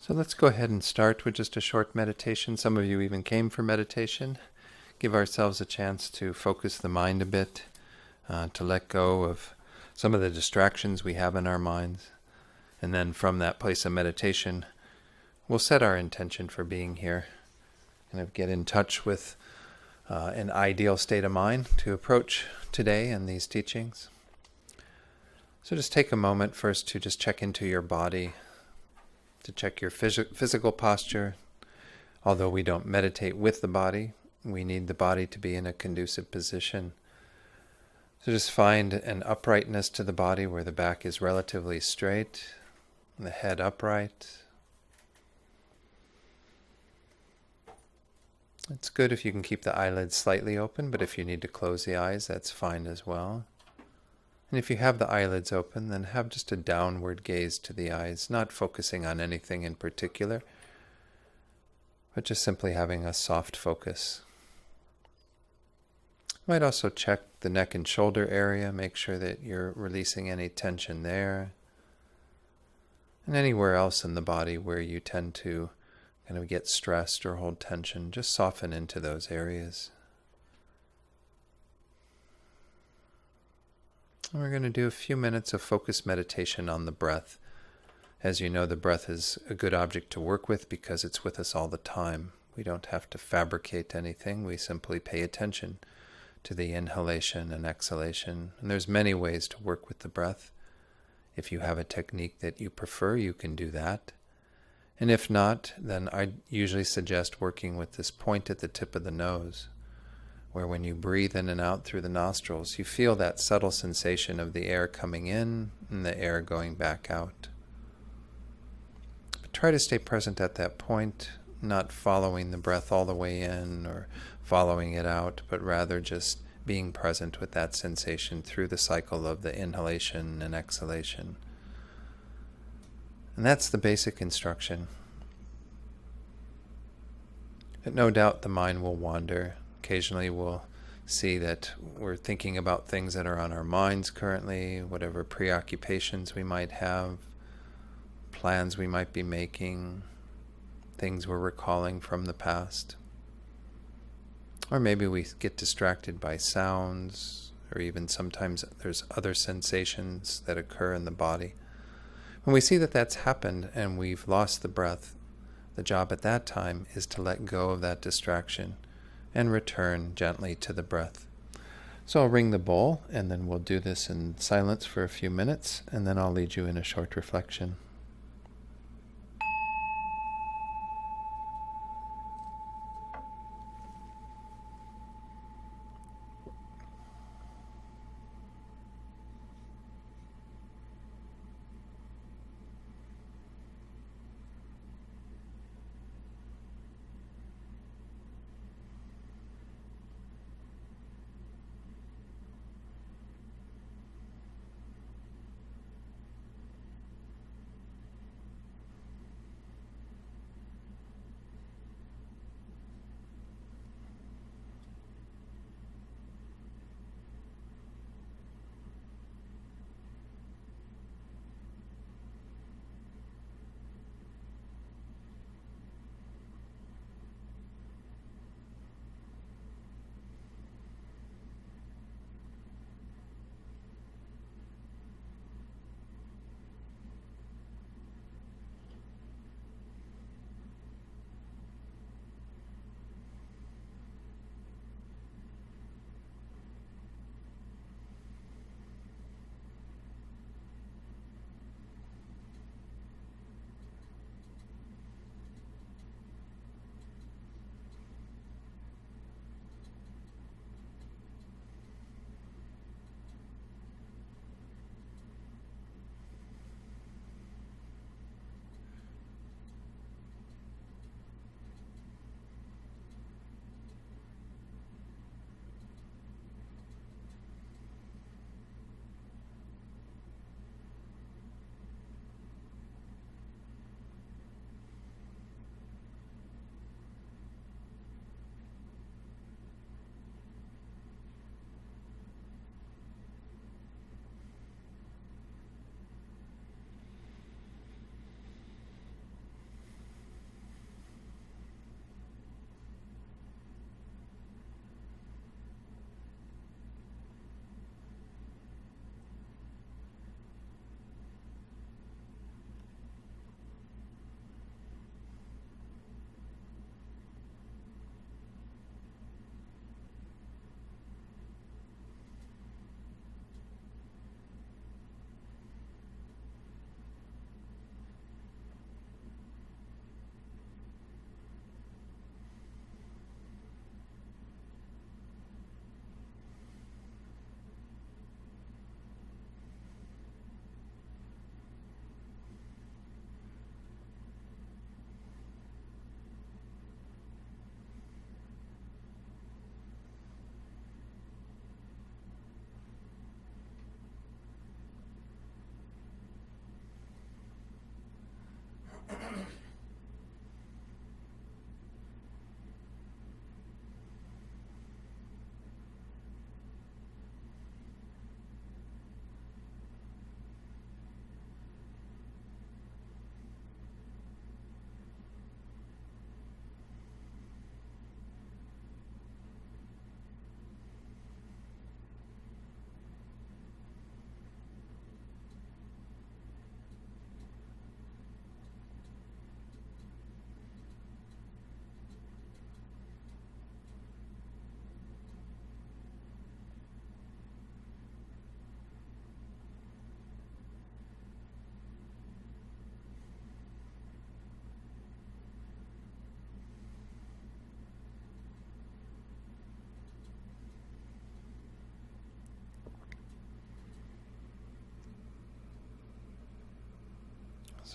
So let's go ahead and start with just a short meditation. Some of you even came for meditation. Give ourselves a chance to focus the mind a bit, to let go of some of the distractions we have in our minds. And then from that place of meditation, we'll set our intention for being here. Kind of get in touch with an ideal state of mind to approach today and these teachings. So just take a moment first to just check into your body, to check your physical posture. Although we don't meditate with the body, we need the body to be in a conducive position. So just find an uprightness to the body where the back is relatively straight, and the head upright. It's good if you can keep the eyelids slightly open, but if you need to close the eyes, that's fine as well. And if you have the eyelids open, then have just a downward gaze to the eyes, not focusing on anything in particular, but just simply having a soft focus. You might also check the neck and shoulder area, make sure that you're releasing any tension there, and anywhere else in the body where you tend to kind of get stressed or hold tension, just soften into those areas. And we're going to do a few minutes of focused meditation on the breath. As you know, the breath is a good object to work with because it's with us all the time. We don't have to fabricate anything. We simply pay attention to the inhalation and exhalation. And there's many ways to work with the breath. If you have a technique that you prefer, you can do that. And if not, then I usually suggest working with this point at the tip of the nose, where when you breathe in and out through the nostrils, you feel that subtle sensation of the air coming in and the air going back out. But try to stay present at that point, not following the breath all the way in or following it out, but rather just being present with that sensation through the cycle of the inhalation and exhalation. And that's the basic instruction. But no doubt the mind will wander. Occasionally we'll see that we're thinking about things that are on our minds currently, whatever preoccupations we might have, plans we might be making, things we're recalling from the past. Or maybe we get distracted by sounds, or even sometimes there's other sensations that occur in the body. When we see that that's happened and we've lost the breath, the job at that time is to let go of that distraction and return gently to the breath. So I'll ring the bowl, and then we'll do this in silence for a few minutes, and then I'll lead you in a short reflection.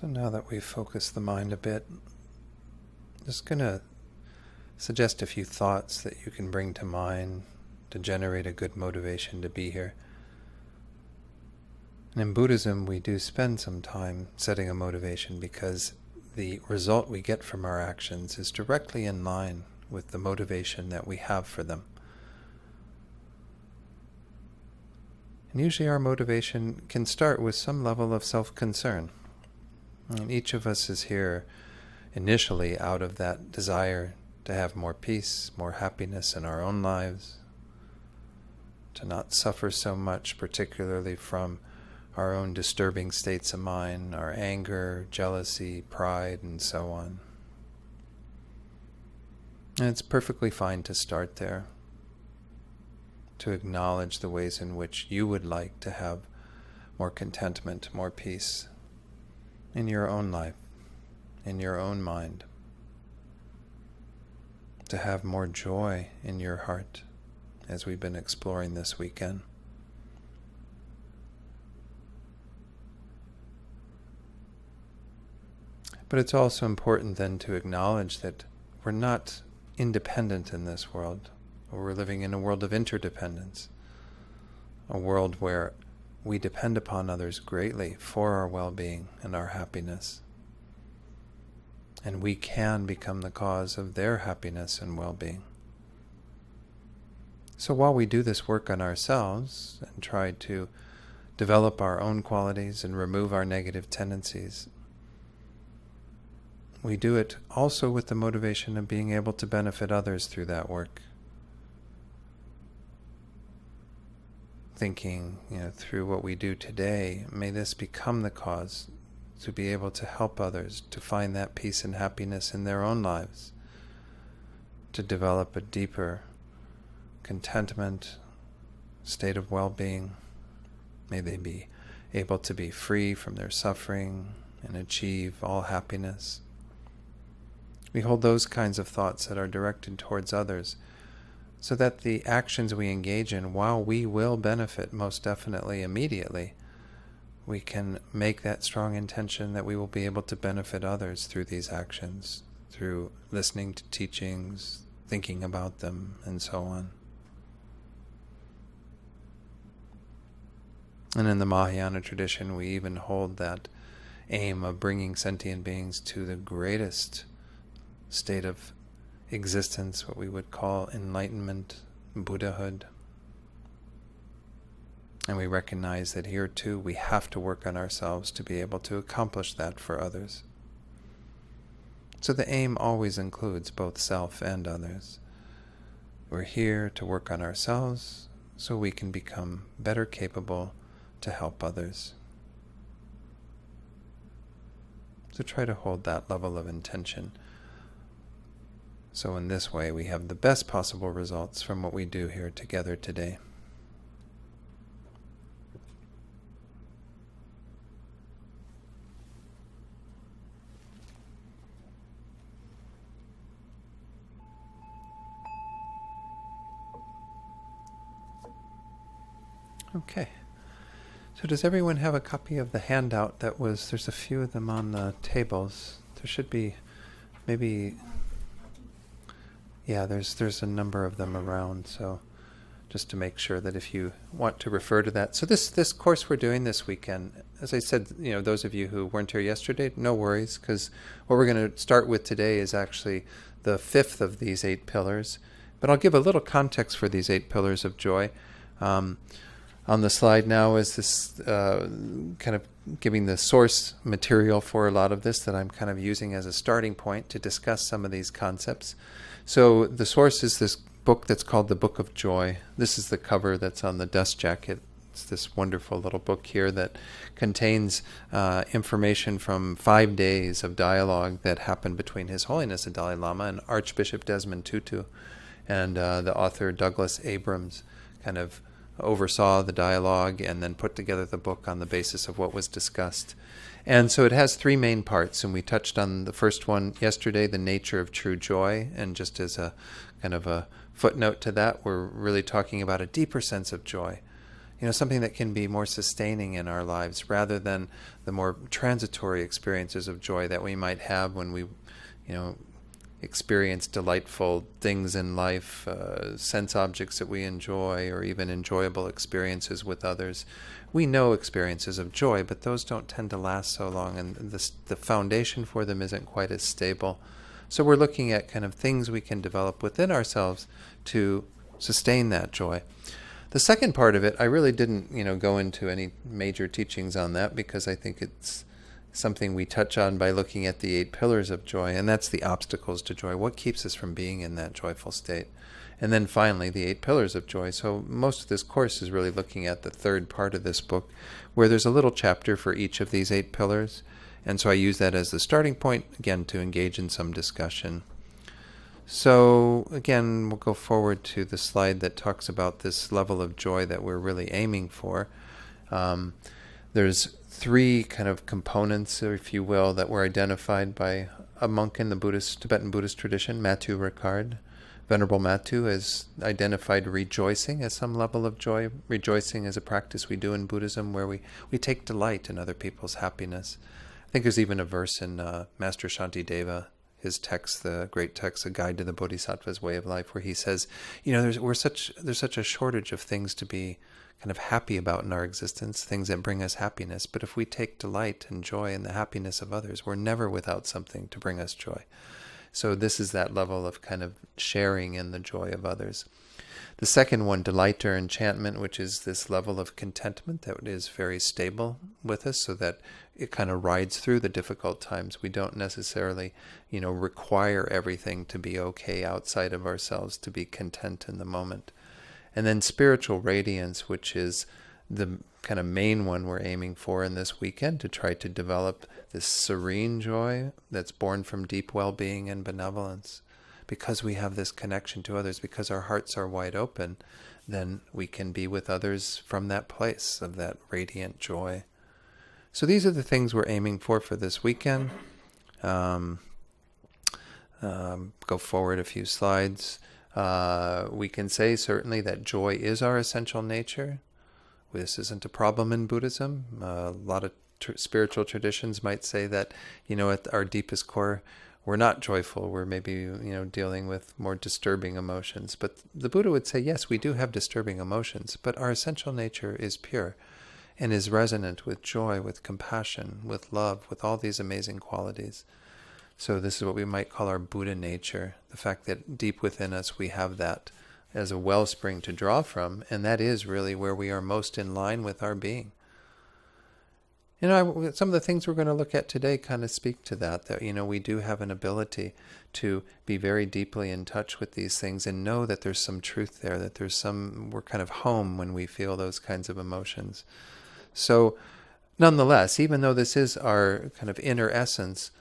So now that we've focused the mind a bit, just going to suggest a few thoughts that you can bring to mind to generate a good motivation to be here. And in Buddhism, we do spend some time setting a motivation because the result we get from our actions is directly in line with the motivation that we have for them. And usually our motivation can start with some level of self-concern. And each of us is here initially out of that desire to have more peace, more happiness in our own lives, to not suffer so much, particularly from our own disturbing states of mind, our anger, jealousy, pride, and so on. And it's perfectly fine to start there, to acknowledge the ways in which you would like to have more contentment, more peace in your own life, in your own mind, to have more joy in your heart, as we've been exploring this weekend. But it's also important then to acknowledge that we're not independent in this world. We're living in a world of interdependence, a world where we depend upon others greatly for our well-being and our happiness. And we can become the cause of their happiness and well-being. So while we do this work on ourselves and try to develop our own qualities and remove our negative tendencies, we do it also with the motivation of being able to benefit others through that work. Thinking, through what we do today, may this become the cause to be able to help others to find that peace and happiness in their own lives, to develop a deeper contentment, state of well-being. May they be able to be free from their suffering and achieve all happiness. We hold those kinds of thoughts that are directed towards others, so that the actions we engage in, while we will benefit most definitely immediately, we can make that strong intention that we will be able to benefit others through these actions, through listening to teachings, thinking about them, and so on. And in the Mahayana tradition, we even hold that aim of bringing sentient beings to the greatest state of existence, what we would call enlightenment, Buddhahood. And we recognize that here too we have to work on ourselves to be able to accomplish that for others. So the aim always includes both self and others. We're here to work on ourselves so we can become better capable to help others. So try to hold that level of intention. So in this way, we have the best possible results from what we do here together today. Okay. So does everyone have a copy of the handout there's a few of them on the tables. There should be maybe... Yeah, there's a number of them around, so just to make sure that if you want to refer to that. So this course we're doing this weekend, as I said, those of you who weren't here yesterday, no worries, because what we're going to start with today is actually the fifth of these 8 pillars. But I'll give a little context for these 8 pillars of joy. On the slide now is this kind of giving the source material for a lot of this that I'm kind of using as a starting point to discuss some of these concepts. So the source is this book that's called The Book of Joy. This is the cover that's on the dust jacket. It's this wonderful little book here that contains information from 5 days of dialogue that happened between His Holiness the Dalai Lama and Archbishop Desmond Tutu. And the author Douglas Abrams kind of oversaw the dialogue and then put together the book on the basis of what was discussed. And so it has 3 main parts, and we touched on the first one yesterday, the nature of true joy. And just as a kind of a footnote to that, we're really talking about a deeper sense of joy. something that can be more sustaining in our lives rather than the more transitory experiences of joy that we might have when we, experience delightful things in life, sense objects that we enjoy, or even enjoyable experiences with others. We know experiences of joy, but those don't tend to last so long, and the foundation for them isn't quite as stable. So we're looking at kind of things we can develop within ourselves to sustain that joy. The second part of it, I really didn't, go into any major teachings on that, because I think it's something we touch on by looking at the 8 pillars of joy, and that's the obstacles to joy. What keeps us from being in that joyful state? And then finally, the 8 pillars of joy. So most of this course is really looking at the third part of this book, where there's a little chapter for each of these 8 pillars. And so I use that as the starting point, again, to engage in some discussion. So again, we'll go forward to the slide that talks about this level of joy that we're really aiming for. There's 3 kind of components, if you will, that were identified by a monk in the Tibetan Buddhist tradition, Matthew Ricard. Venerable Matthew has identified rejoicing as some level of joy. Rejoicing is a practice we do in Buddhism where we take delight in other people's happiness. I think there's even a verse in Master Shantideva, his text, the great text, A Guide to the Bodhisattva's Way of Life, where he says, there's such a shortage of things to be kind of happy about in our existence, things that bring us happiness. But if we take delight and joy in the happiness of others, we're never without something to bring us joy. So this is that level of kind of sharing in the joy of others. The second one, delight or enchantment, which is this level of contentment that is very stable with us, so that it kind of rides through the difficult times. We don't necessarily, require everything to be okay outside of ourselves to be content in the moment. And then spiritual radiance, which is the kind of main one we're aiming for in this weekend, to try to develop this serene joy that's born from deep well-being and benevolence. Because we have this connection to others, because our hearts are wide open, then we can be with others from that place of that radiant joy. So these are the things we're aiming for this weekend. Go forward a few slides. We can say certainly that joy is our essential nature. This isn't a problem in Buddhism. A lot of spiritual traditions might say that, at our deepest core, we're not joyful. We're maybe, dealing with more disturbing emotions. But the Buddha would say, yes, we do have disturbing emotions, but our essential nature is pure and is resonant with joy, with compassion, with love, with all these amazing qualities. So this is what we might call our Buddha nature, the fact that deep within us we have that as a wellspring to draw from, and that is really where we are most in line with our being. Some of the things we're going to look at today kind of speak to that, we do have an ability to be very deeply in touch with these things and know that there's some truth there, that we're kind of home when we feel those kinds of emotions. So nonetheless, even though this is our kind of inner essence,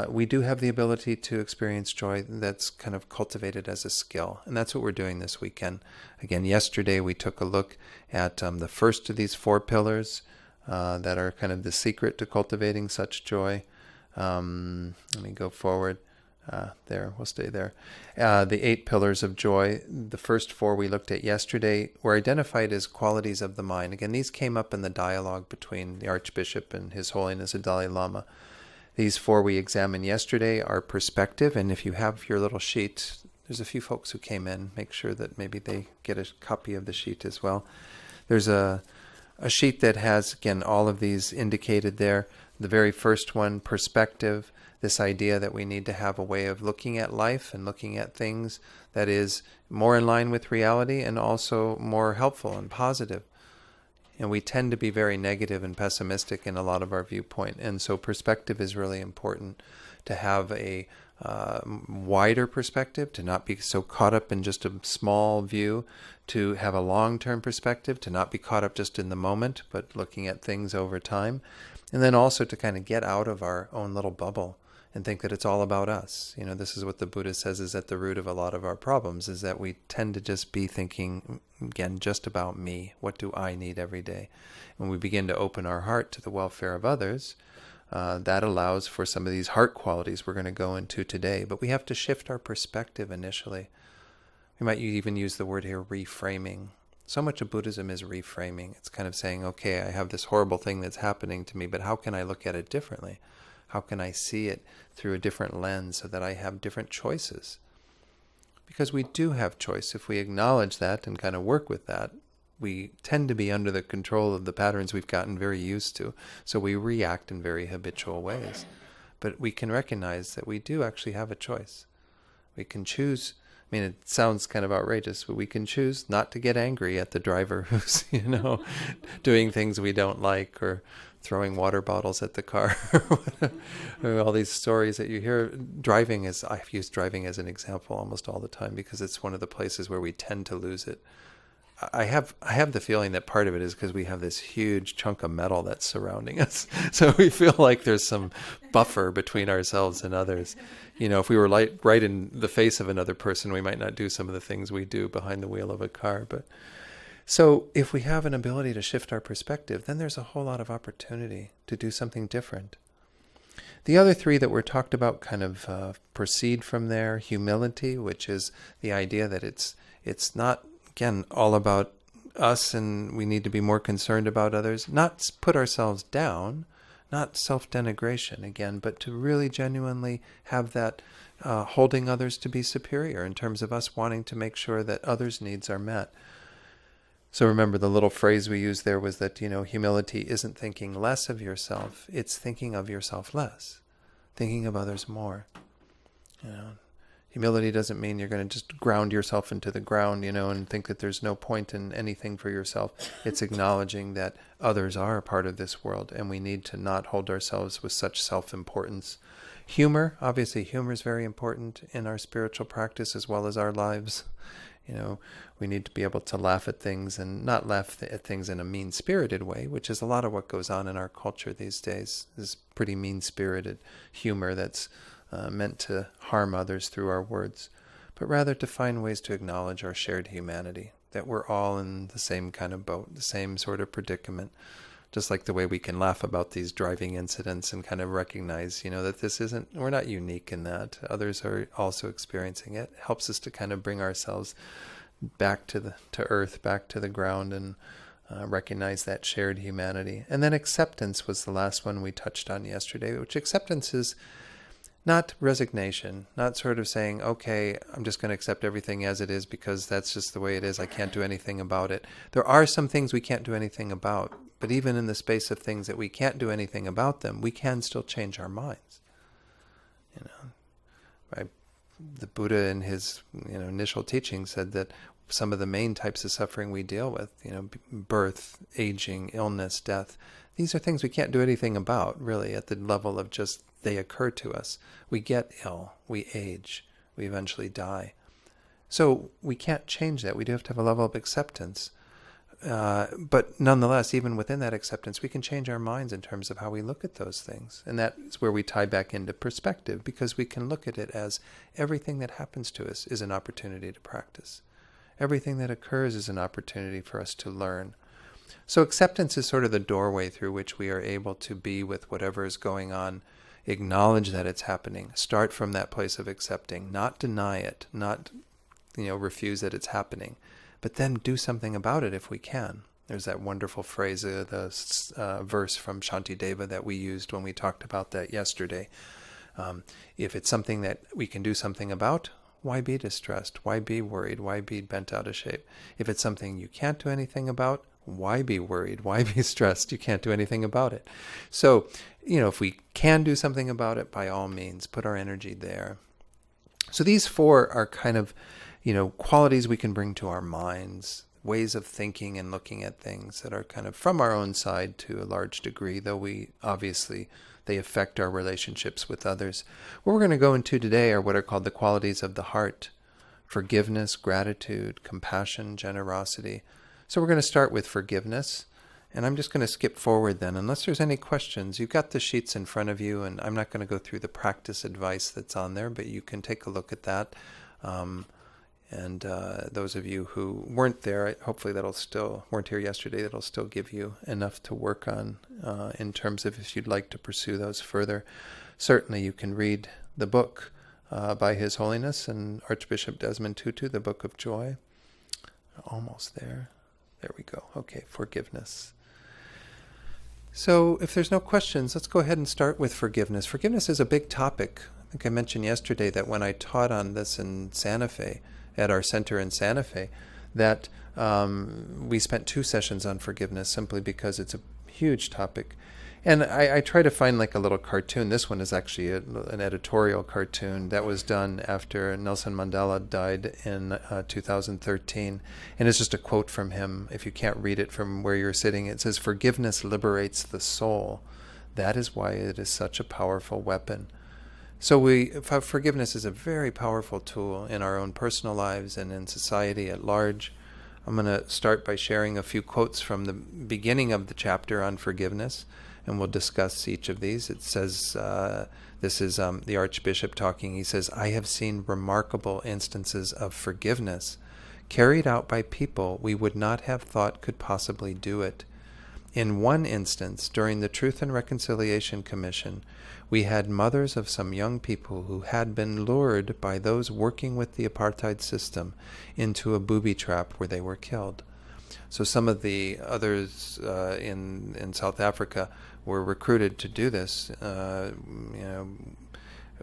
we do have the ability to experience joy that's kind of cultivated as a skill. And that's what we're doing this weekend. Again, yesterday we took a look at the first of these 4 pillars that are kind of the secret to cultivating such joy. Let me go forward. We'll stay there. The 8 pillars of joy, the first 4 we looked at yesterday, were identified as qualities of the mind. Again, these came up in the dialogue between the Archbishop and His Holiness the Dalai Lama. These 4 we examined yesterday are perspective, and if you have your little sheet, there's a few folks who came in. Make sure that maybe they get a copy of the sheet as well. There's a sheet that has, again, all of these indicated there. The very first one, perspective, this idea that we need to have a way of looking at life and looking at things that is more in line with reality and also more helpful and positive. And we tend to be very negative and pessimistic in a lot of our viewpoint. And so perspective is really important, to have a wider perspective, to not be so caught up in just a small view, to have a long-term perspective, to not be caught up just in the moment, but looking at things over time. And then also to kind of get out of our own little bubble and think that it's all about us. This is what the Buddha says is at the root of a lot of our problems, is that we tend to just be thinking, again, just about me. What do I need every day? When we begin to open our heart to the welfare of others, that allows for some of these heart qualities we're going to go into today. But we have to shift our perspective initially. We might even use the word here, reframing. So much of Buddhism is reframing. It's kind of saying, okay, I have this horrible thing that's happening to me, but how can I look at it differently? How can I see it through a different lens so that I have different choices? Because we do have choice. If we acknowledge that and kind of work with that, we tend to be under the control of the patterns we've gotten very used to. So we react in very habitual ways. But we can recognize that we do actually have a choice. We can choose. I mean, it sounds kind of outrageous, but we can choose not to get angry at the driver who's, doing things we don't like, or throwing water bottles at the car, or all these stories that you hear. I've used driving as an example almost all the time because it's one of the places where we tend to lose it. I have the feeling that part of it is because we have this huge chunk of metal that's surrounding us. So we feel like there's some buffer between ourselves and others. If we were right in the face of another person, we might not do some of the things we do behind the wheel of a car. But so if we have an ability to shift our perspective, then there's a whole lot of opportunity to do something different. The other three that were talked about kind of proceed from there. Humility, which is the idea that it's not, again, all about us and we need to be more concerned about others. Not put ourselves down, not self-denigration, again, but to really genuinely have that holding others to be superior in terms of us wanting to make sure that others' needs are met. So remember, the little phrase we used there was that, humility isn't thinking less of yourself, it's thinking of yourself less, thinking of others more. Humility doesn't mean you're going to just ground yourself into the ground, and think that there's no point in anything for yourself. It's acknowledging that others are a part of this world, and we need to not hold ourselves with such self-importance. Humor, obviously, humor is very important in our spiritual practice as well as our lives. We need to be able to laugh at things and not laugh at things in a mean-spirited way, which is a lot of what goes on in our culture these days, is pretty mean-spirited humor that's meant to harm others through our words, but rather to find ways to acknowledge our shared humanity, that we're all in the same kind of boat, the same sort of predicament, just like the way we can laugh about these driving incidents and kind of recognize, that we're not unique in that. Others are also experiencing it. It helps us to kind of bring ourselves back to earth, back to the ground, and recognize that shared humanity. And then acceptance was the last one we touched on yesterday, which acceptance is not resignation, not sort of saying, okay, I'm just going to accept everything as it is because that's just the way it is. I can't do anything about it. There are some things we can't do anything about, but even in the space of things that we can't do anything about them, we can still change our minds. Right? The Buddha in his initial teaching said that some of the main types of suffering we deal with, birth, aging, illness, death, these are things we can't do anything about, really, at the level of just they occur to us. We get ill, we age, we eventually die. So we can't change that. We do have to have a level of acceptance. But nonetheless, even within that acceptance, we can change our minds in terms of how we look at those things. And that's where we tie back into perspective, because we can look at it as everything that happens to us is an opportunity to practice. Everything that occurs is an opportunity for us to learn. So acceptance is sort of the doorway through which we are able to be with whatever is going on, acknowledge that it's happening, start from that place of accepting, not deny it, not refuse that it's happening, but then do something about it if we can. There's that wonderful phrase, the verse from Shantideva that we used when we talked about that yesterday. If it's something that we can do something about, why be distressed? Why be worried? Why be bent out of shape? If it's something you can't do anything about, why be worried? Why be stressed? You can't do anything about it. So, if we can do something about it, by all means, put our energy there. So these four are kind of, qualities we can bring to our minds, ways of thinking and looking at things that are kind of from our own side to a large degree, though they affect our relationships with others. What we're going to go into today are what are called the qualities of the heart: forgiveness, gratitude, compassion, generosity. So we're going to start with forgiveness, and I'm just going to skip forward then, unless there's any questions. You've got the sheets in front of you, and I'm not going to go through the practice advice that's on there, but you can take a look at that. And those of you who weren't there, hopefully weren't here yesterday, that'll still give you enough to work on in terms of if you'd like to pursue those further. Certainly you can read the book by His Holiness and Archbishop Desmond Tutu, the Book of Joy. Almost there. There we go. Okay, forgiveness. So if there's no questions, let's go ahead and start with forgiveness. Forgiveness is a big topic. I think I mentioned yesterday that when I taught on this in Santa Fe, at our center in Santa Fe, that we spent 2 sessions on forgiveness simply because it's a huge topic. And I try to find like a little cartoon. This one is actually an editorial cartoon that was done after Nelson Mandela died in 2013. And it's just a quote from him. If you can't read it from where you're sitting, it says, "Forgiveness liberates the soul. That is why it is such a powerful weapon." So forgiveness is a very powerful tool in our own personal lives and in society at large. I'm going to start by sharing a few quotes from the beginning of the chapter on forgiveness, and we'll discuss each of these. It says, this is the Archbishop talking. He says, "I have seen remarkable instances of forgiveness carried out by people we would not have thought could possibly do it. In one instance, during the Truth and Reconciliation Commission, we had mothers of some young people who had been lured by those working with the apartheid system into a booby trap where they were killed." So some of the others in South Africa were recruited to do this,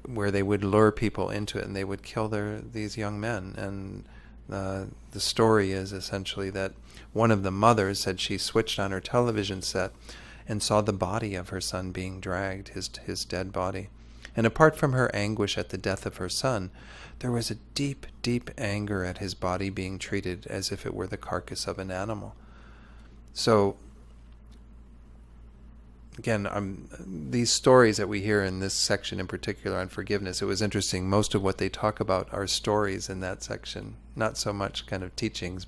where they would lure people into it and they would kill these young men. And the story is essentially that one of the mothers said she switched on her television set and saw the body of her son being dragged, his dead body. And apart from her anguish at the death of her son, there was a deep, deep anger at his body being treated as if it were the carcass of an animal. So, again, these stories that we hear in this section in particular on forgiveness, it was interesting. Most of what they talk about are stories in that section, not so much kind of teachings,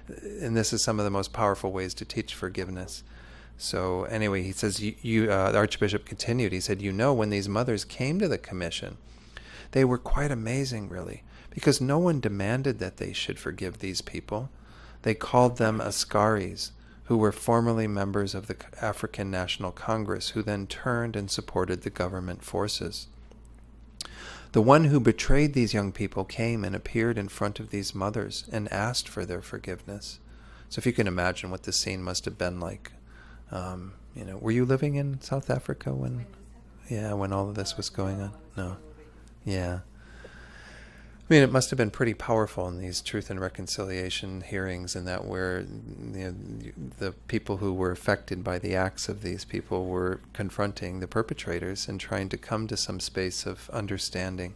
and this is some of the most powerful ways to teach forgiveness. So anyway, he says, the Archbishop continued, he said, when these mothers came to the commission, they were quite amazing, really, because no one demanded that they should forgive these people. They called them Askaris, who were formerly members of the African National Congress, who then turned and supported the government forces. The one who betrayed these young people came and appeared in front of these mothers and asked for their forgiveness. So if you can imagine what this scene must have been like. Were you living in South Africa when all of this was going on? No. Yeah. I mean, it must have been pretty powerful in these Truth and Reconciliation hearings, and that where the people who were affected by the acts of these people were confronting the perpetrators and trying to come to some space of understanding.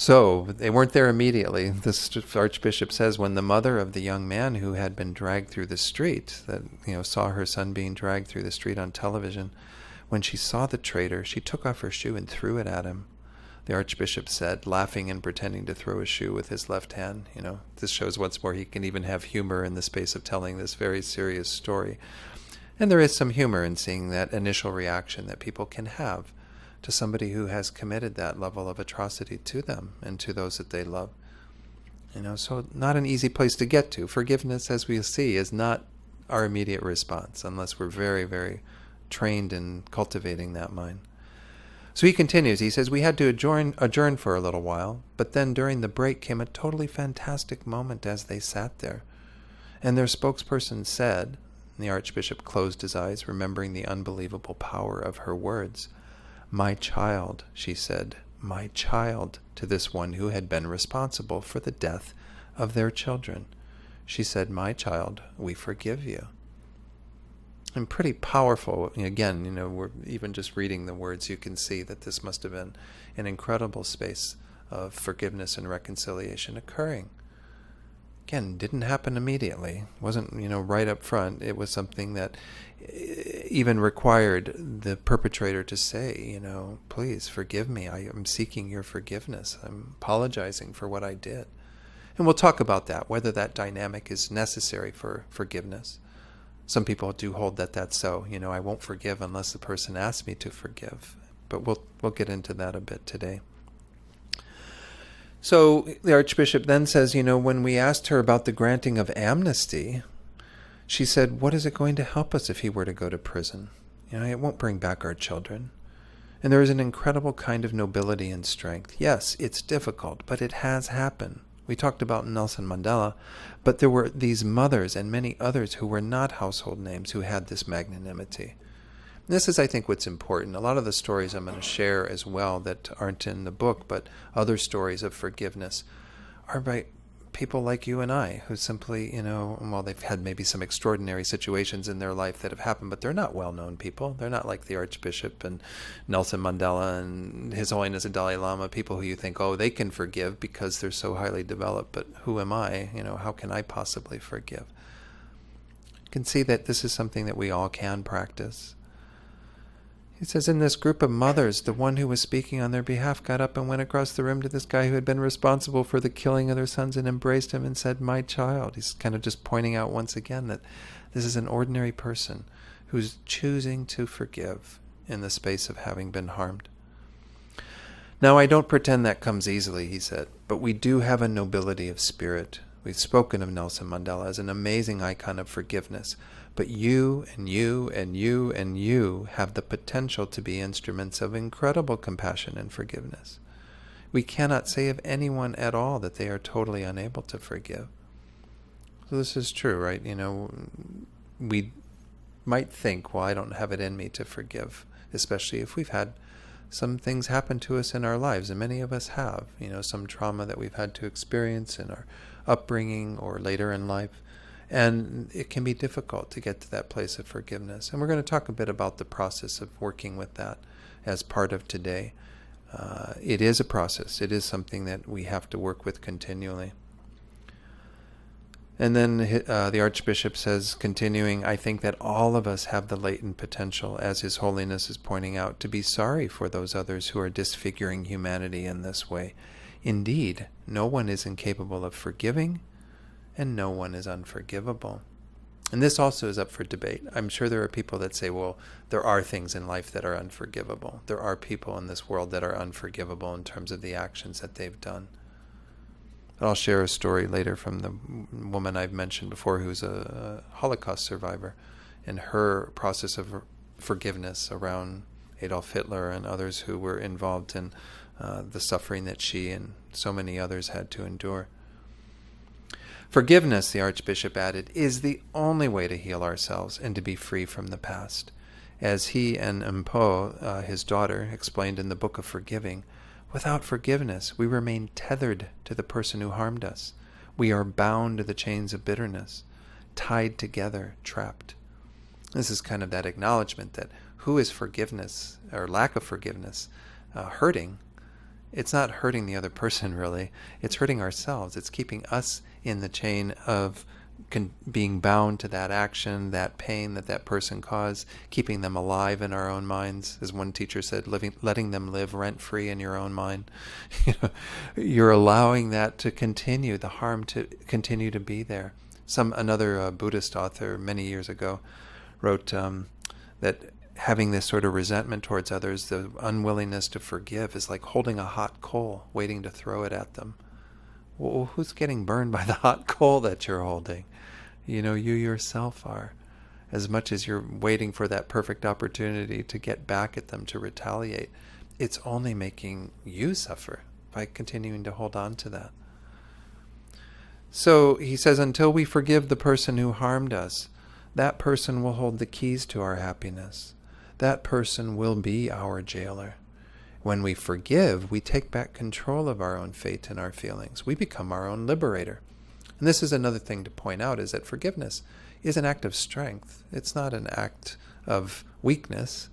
So they weren't there immediately. This Archbishop says, when the mother of the young man who had been dragged through the street, that saw her son being dragged through the street on television, when she saw the traitor, she took off her shoe and threw it at him. The Archbishop said, laughing and pretending to throw a shoe with his left hand. This shows once more he can even have humor in the space of telling this very serious story. And there is some humor in seeing that initial reaction that people can have to somebody who has committed that level of atrocity to them and to those that they love. So not an easy place to get to. Forgiveness, as we see, is not our immediate response unless we're very, very trained in cultivating that mind. So he continues, he says, we had to adjourn for a little while, but then during the break came a totally fantastic moment as they sat there. And their spokesperson said, and the Archbishop closed his eyes, remembering the unbelievable power of her words, "My child," she said, "my child," to this one who had been responsible for the death of their children. She said, "My child, we forgive you." And pretty powerful. Again, we're even just reading the words, you can see that this must have been an incredible space of forgiveness and reconciliation occurring. Again, didn't happen immediately. Wasn't, right up front. It was something that even required the perpetrator to say, please forgive me. I am seeking your forgiveness. I'm apologizing for what I did. And we'll talk about that, whether that dynamic is necessary for forgiveness. Some people do hold that that's so. I won't forgive unless the person asks me to forgive. But we'll get into that a bit today. So the Archbishop then says, when we asked her about the granting of amnesty, she said, what is it going to help us if he were to go to prison? It won't bring back our children. And there is an incredible kind of nobility and strength. Yes, it's difficult, but it has happened. We talked about Nelson Mandela, but there were these mothers and many others who were not household names who had this magnanimity. This is, I think, what's important. A lot of the stories I'm going to share as well that aren't in the book, but other stories of forgiveness, are by people like you and I, who simply, well, they've had maybe some extraordinary situations in their life that have happened, but they're not well-known people. They're not like the Archbishop and Nelson Mandela and His Holiness the Dalai Lama, people who you think, oh, they can forgive because they're so highly developed, but who am I? How can I possibly forgive? You can see that this is something that we all can practice. He says, in this group of mothers, the one who was speaking on their behalf got up and went across the room to this guy who had been responsible for the killing of their sons and embraced him and said, my child. He's kind of just pointing out once again that this is an ordinary person who's choosing to forgive in the space of having been harmed. Now, I don't pretend that comes easily, he said, but we do have a nobility of spirit. We've spoken of Nelson Mandela as an amazing icon of forgiveness. But you and you and you and you have the potential to be instruments of incredible compassion and forgiveness. We cannot say of anyone at all that they are totally unable to forgive. So this is true, right? We might think, well, I don't have it in me to forgive, especially if we've had some things happen to us in our lives, and many of us have, some trauma that we've had to experience in our upbringing or later in life. And it can be difficult to get to that place of forgiveness. And we're going to talk a bit about the process of working with that as part of today. It is a process. It is something that we have to work with continually. And then the Archbishop says, continuing, I think that all of us have the latent potential, as His Holiness is pointing out, to be sorry for those others who are disfiguring humanity in this way. Indeed, no one is incapable of forgiving, and no one is unforgivable. And this also is up for debate. I'm sure there are people that say, well, there are things in life that are unforgivable. There are people in this world that are unforgivable in terms of the actions that they've done. I'll share a story later from the woman I've mentioned before who's a Holocaust survivor and her process of forgiveness around Adolf Hitler and others who were involved in the suffering that she and so many others had to endure. Forgiveness, the Archbishop added, is the only way to heal ourselves and to be free from the past. As he and Mpo, his daughter, explained in the Book of Forgiving, without forgiveness, we remain tethered to the person who harmed us. We are bound to the chains of bitterness, tied together, trapped. This is kind of that acknowledgement that who is forgiveness, or lack of forgiveness, hurting? It's not hurting the other person, really. It's hurting ourselves. It's keeping us in the chain of being bound to that action, that pain that that person caused, keeping them alive in our own minds. As one teacher said, letting them live rent-free in your own mind. You're allowing that to continue, the harm to continue to be there. Another Buddhist author many years ago wrote that having this sort of resentment towards others, the unwillingness to forgive, is like holding a hot coal, waiting to throw it at them. Well, who's getting burned by the hot coal that you're holding? You yourself are. As much as you're waiting for that perfect opportunity to get back at them, to retaliate, it's only making you suffer by continuing to hold on to that. So he says, until we forgive the person who harmed us, that person will hold the keys to our happiness. That person will be our jailer. When we forgive, we take back control of our own fate and our feelings. We become our own liberator. And this is another thing to point out, is that forgiveness is an act of strength. It's not an act of weakness.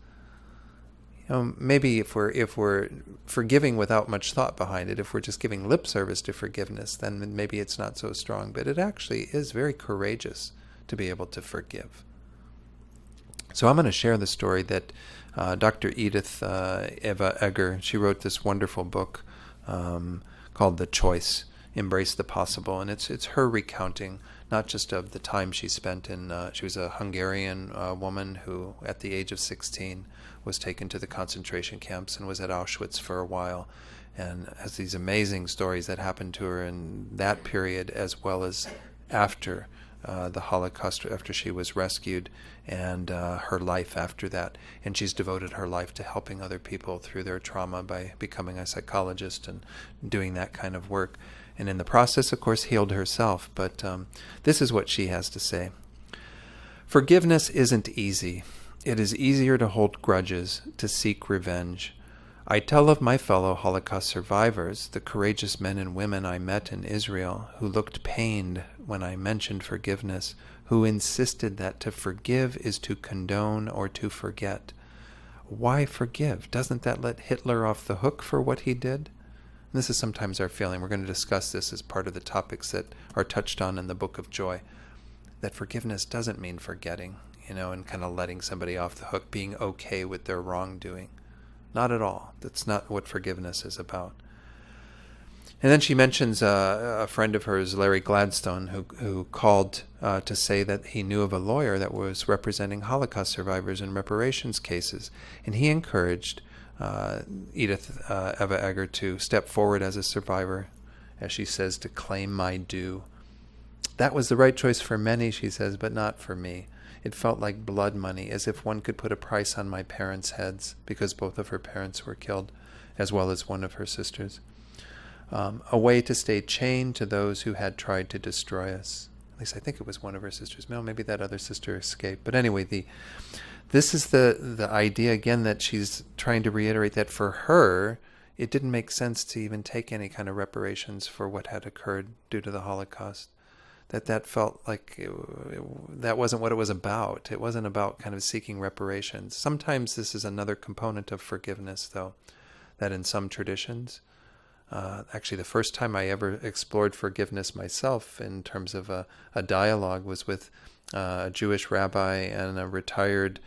Maybe if we're forgiving without much thought behind it, if we're just giving lip service to forgiveness, then maybe it's not so strong. But it actually is very courageous to be able to forgive. So I'm going to share the story that Dr. Edith Eva Eger, she wrote this wonderful book called The Choice, Embrace the Possible. And it's her recounting not just of the time she spent she was a Hungarian woman who at the age of 16 was taken to the concentration camps and was at Auschwitz for a while, and has these amazing stories that happened to her in that period as well as after the Holocaust after she was rescued, and her life after that. And she's devoted her life to helping other people through their trauma by becoming a psychologist and doing that kind of work. And in the process, of course, healed herself. But this is what she has to say. Forgiveness isn't easy. It is easier to hold grudges, to seek revenge. I tell of my fellow Holocaust survivors, the courageous men and women I met in Israel, who looked pained when I mentioned forgiveness, who insisted that to forgive is to condone or to forget. Why forgive? Doesn't that let Hitler off the hook for what he did? And this is sometimes our feeling. We're going to discuss this as part of the topics that are touched on in the Book of Joy. That forgiveness doesn't mean forgetting, and kind of letting somebody off the hook, being okay with their wrongdoing. Not at all. That's not what forgiveness is about. And then she mentions a friend of hers, Larry Gladstone, who called to say that he knew of a lawyer that was representing Holocaust survivors in reparations cases. And he encouraged Edith Eva Eger to step forward as a survivor, as she says, to claim my due. That was the right choice for many, she says, but not for me. It felt like blood money, as if one could put a price on my parents' heads, because both of her parents were killed, as well as one of her sisters. A way to stay chained to those who had tried to destroy us. At least I think it was one of her sisters. No, maybe that other sister escaped. But anyway, this is the idea, again, that she's trying to reiterate that for her, it didn't make sense to even take any kind of reparations for what had occurred due to the Holocaust. That felt like that wasn't what it was about. It wasn't about kind of seeking reparations. Sometimes this is another component of forgiveness, though, that in some traditions, actually the first time I ever explored forgiveness myself in terms of a dialogue was with a Jewish rabbi and a retired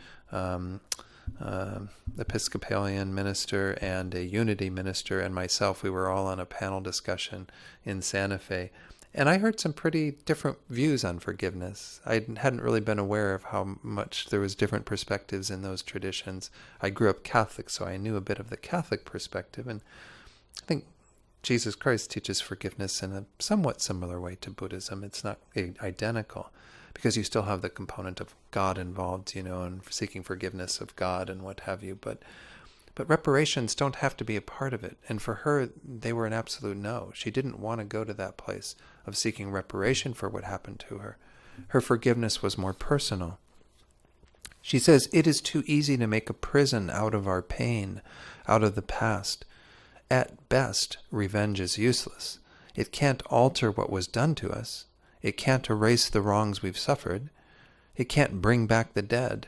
Episcopalian minister and a unity minister and myself. We were all on a panel discussion in Santa Fe. And I heard some pretty different views on forgiveness. I hadn't really been aware of how much there was different perspectives in those traditions. I grew up Catholic, so I knew a bit of the Catholic perspective. And I think Jesus Christ teaches forgiveness in a somewhat similar way to Buddhism. It's not identical, because you still have the component of God involved, and seeking forgiveness of God and what have you. But reparations don't have to be a part of it. And for her, they were an absolute no. She didn't want to go to that place of seeking reparation for what happened to her. Her forgiveness was more personal. She says, "It is too easy to make a prison out of our pain, out of the past. At best, revenge is useless. It can't alter what was done to us. It can't erase the wrongs we've suffered. It can't bring back the dead.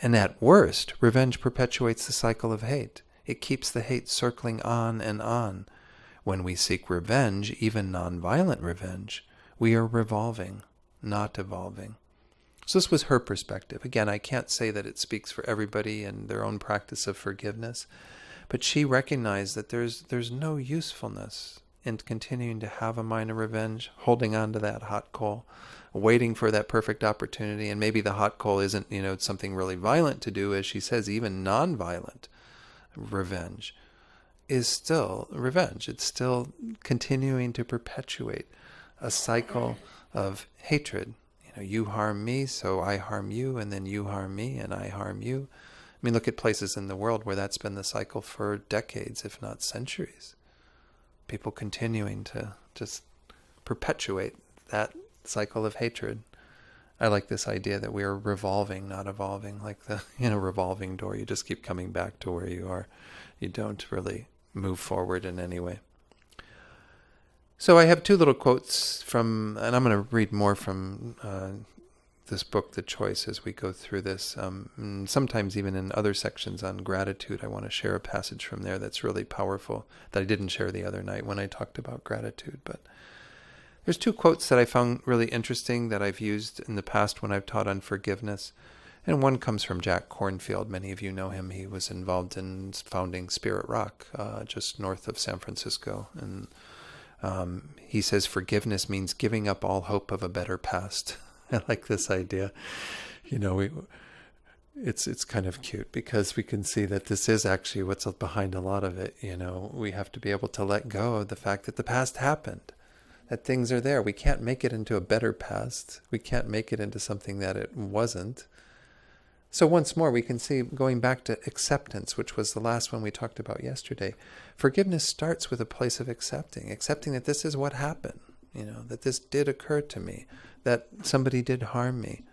And at worst, revenge perpetuates the cycle of hate. It keeps the hate circling on and on. When we seek revenge, even nonviolent revenge, we are revolving, not evolving." So this was her perspective. Again, I can't say that it speaks for everybody and their own practice of forgiveness, but she recognized that there's no usefulness in continuing to have a mind of revenge, holding on to that hot coal, waiting for that perfect opportunity. And maybe the hot coal isn't, something really violent to do. As she says, even non-violent revenge is still revenge. It's still continuing to perpetuate a cycle of hatred. You harm me, so I harm you, and then you harm me, and I harm you. I mean, look at places in the world where that's been the cycle for decades, if not centuries. People continuing to just perpetuate that cycle of hatred. I like this idea that we are revolving, not evolving, like the revolving door. You just keep coming back to where you are. You don't really move forward in any way. So I have two little quotes from, and I'm going to read more from this book, The Choice, as we go through this. Sometimes even in other sections on gratitude, I want to share a passage from there that's really powerful that I didn't share the other night when I talked about gratitude. But there's two quotes that I found really interesting that I've used in the past when I've taught on forgiveness. And one comes from Jack Kornfield. Many of you know him. He was involved in founding Spirit Rock, just north of San Francisco. And he says, "Forgiveness means giving up all hope of a better past." I like this idea. It's kind of cute because we can see that this is actually what's behind a lot of it. We have to be able to let go of the fact that the past happened. that things are there. We can't make it into a better past. We can't make it into something that it wasn't. So once more, we can see, going back to acceptance, which was the last one we talked about yesterday, forgiveness starts with a place of accepting that this is what happened, that this did occur to me, that somebody did harm me.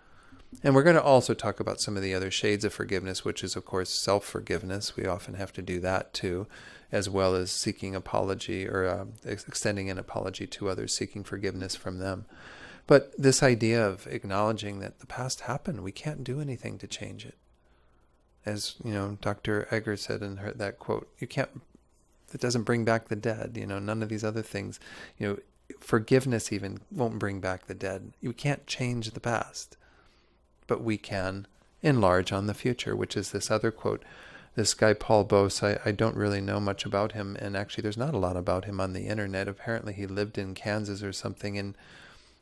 And we're going to also talk about some of the other shades of forgiveness, which is, of course, self-forgiveness. We often have to do that too, as well as seeking apology or extending an apology to others, seeking forgiveness from them. But this idea of acknowledging that the past happened, we can't do anything to change it. As, Dr. Egger said in that quote, it doesn't bring back the dead, none of these other things. Forgiveness even won't bring back the dead. You can't change the past. But we can enlarge on the future, which is this other quote. This guy, Paul Bose, I don't really know much about him, and actually there's not a lot about him on the internet. Apparently he lived in Kansas or something, and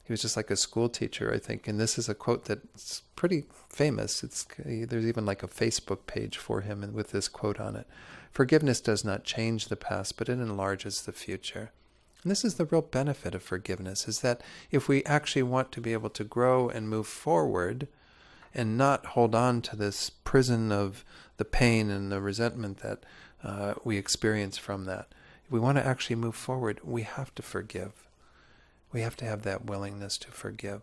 he was just like a school teacher, I think. And this is a quote that's pretty famous. There's even like a Facebook page for him and with this quote on it. Forgiveness does not change the past, but it enlarges the future. And this is the real benefit of forgiveness, is that if we actually want to be able to grow and move forward and not hold on to this prison of the pain and the resentment that we experience from that, if we want to actually move forward, we have to forgive. We have to have that willingness to forgive.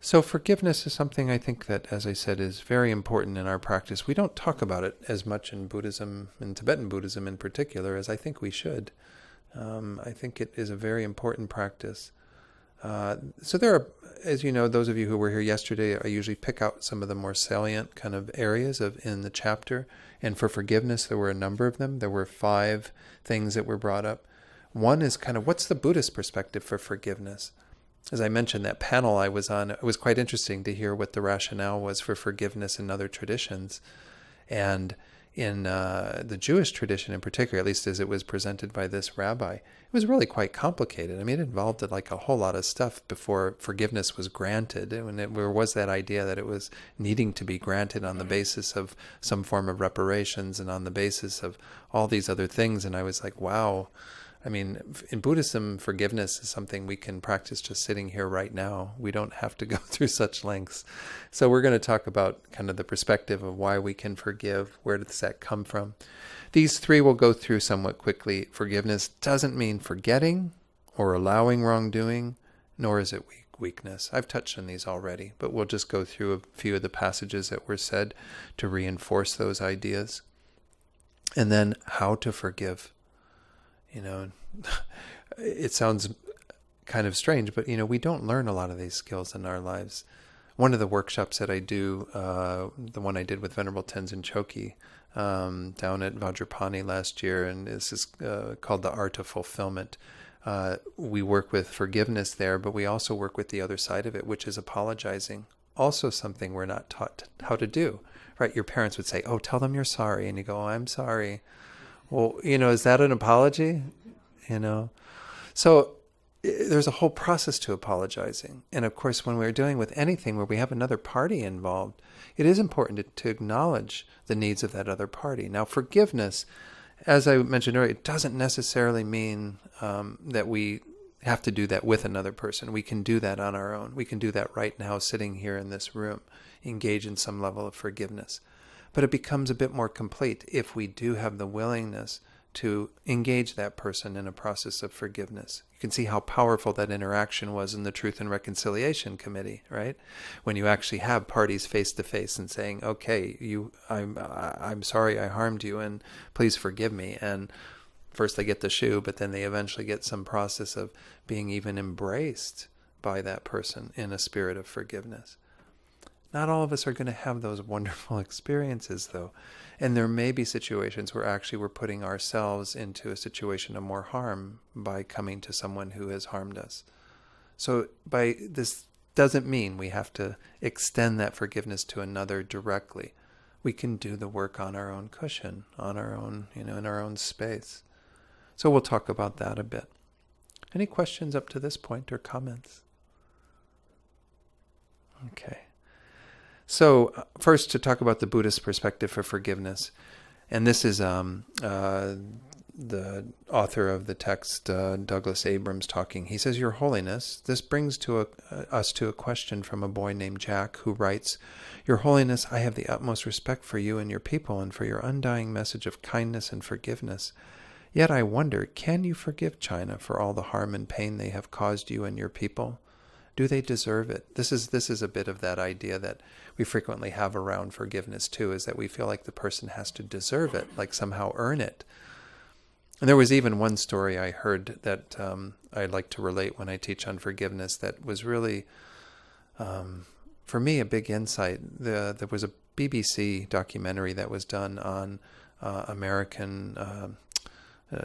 So forgiveness is something I think that, as I said, is very important in our practice. We don't talk about it as much in Buddhism, in Tibetan Buddhism in particular, as I think we should. I think it is a very important practice. So there are, as you know, those of you who were here yesterday, I usually pick out some of the more salient kind of areas in the chapter. And for forgiveness, there were a number of them. There were 5 things that were brought up. One is kind of, what's the Buddhist perspective for forgiveness? As I mentioned, that panel I was on, it was quite interesting to hear what the rationale was for forgiveness in other traditions. And in the Jewish tradition in particular, at least as it was presented by this rabbi, it was really quite complicated. I mean, it involved like a whole lot of stuff before forgiveness was granted. And there was that idea that it was needing to be granted on the basis of some form of reparations and on the basis of all these other things. And I was like, wow. I mean, in Buddhism, forgiveness is something we can practice just sitting here right now. We don't have to go through such lengths. So we're going to talk about kind of the perspective of why we can forgive. Where does that come from? These 3 we'll go through somewhat quickly. Forgiveness doesn't mean forgetting or allowing wrongdoing, nor is it weakness. I've touched on these already, but we'll just go through a few of the passages that were said to reinforce those ideas. And then how to forgive. It sounds kind of strange, but, we don't learn a lot of these skills in our lives. One of the workshops that I do, the one I did with Venerable Tenzin Choki down at Vajrapani last year, and this is called The Art of Fulfillment. We work with forgiveness there, but we also work with the other side of it, which is apologizing. Also something we're not taught how to do, right? Your parents would say, oh, tell them you're sorry. And you go, oh, I'm sorry. Well, is that an apology? So there's a whole process to apologizing. And of course, when we're dealing with anything where we have another party involved, it is important to acknowledge the needs of that other party. Now, forgiveness, as I mentioned earlier, it doesn't necessarily mean that we have to do that with another person. We can do that on our own. We can do that right now, sitting here in this room, engage in some level of forgiveness. But it becomes a bit more complete if we do have the willingness to engage that person in a process of forgiveness. You can see how powerful that interaction was in the Truth and Reconciliation Committee, right? When you actually have parties face to face and saying, okay, I'm sorry I harmed you and please forgive me. And first they get the shoe, but then they eventually get some process of being even embraced by that person in a spirit of forgiveness. Not all of us are going to have those wonderful experiences, though. And there may be situations where actually we're putting ourselves into a situation of more harm by coming to someone who has harmed us. So this doesn't mean we have to extend that forgiveness to another directly. We can do the work on our own cushion, on our own, in our own space. So we'll talk about that a bit. Any questions up to this point or comments? Okay. So first, to talk about the Buddhist perspective for forgiveness. And this is the author of the text, Douglas Abrams, talking. He says, "Your Holiness, this brings us to a question from a boy named Jack, who writes, 'Your Holiness, I have the utmost respect for you and your people and for your undying message of kindness and forgiveness. Yet I wonder, can you forgive China for all the harm and pain they have caused you and your people? Do they deserve it?'" This is a bit of that idea that we frequently have around forgiveness too, is that we feel like the person has to deserve it, like somehow earn it. And there was even one story I heard that I like to relate when I teach on forgiveness that was really, for me, a big insight. There was a BBC documentary that was done on American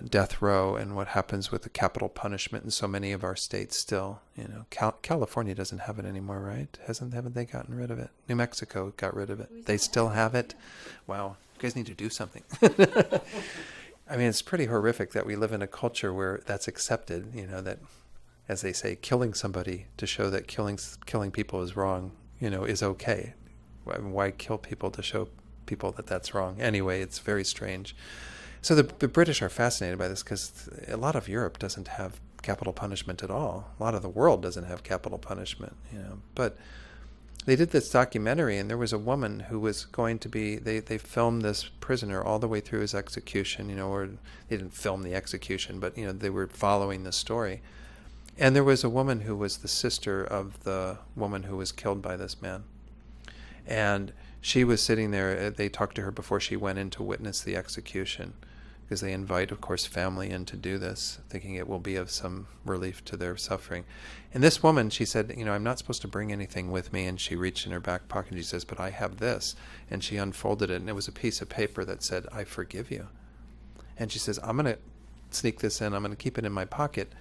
death row and what happens with the capital punishment in so many of our states still. California doesn't have it anymore, right? Haven't they gotten rid of it? New Mexico got rid of it. They still have it? Wow, you guys need to do something. I mean, it's pretty horrific that we live in a culture where that's accepted, that, as they say, killing somebody to show that killing people is wrong, is okay. Why kill people to show people that that's wrong? Anyway, it's very strange. So the British are fascinated by this because a lot of Europe doesn't have capital punishment at all. A lot of the world doesn't have capital punishment, But they did this documentary, and there was a woman who was going to be, they filmed this prisoner all the way through his execution, or they didn't film the execution, but, they were following the story. And there was a woman who was the sister of the woman who was killed by this man. And she was sitting there. They talked to her before she went in to witness the execution, because they invite, of course, family in to do this, thinking it will be of some relief to their suffering. And this woman, she said, "I'm not supposed to bring anything with me." And she reached in her back pocket and she says, "But I have this." And she unfolded it, and it was a piece of paper that said, "I forgive you." And she says, "I'm going to sneak this in. I'm going to keep it in my pocket,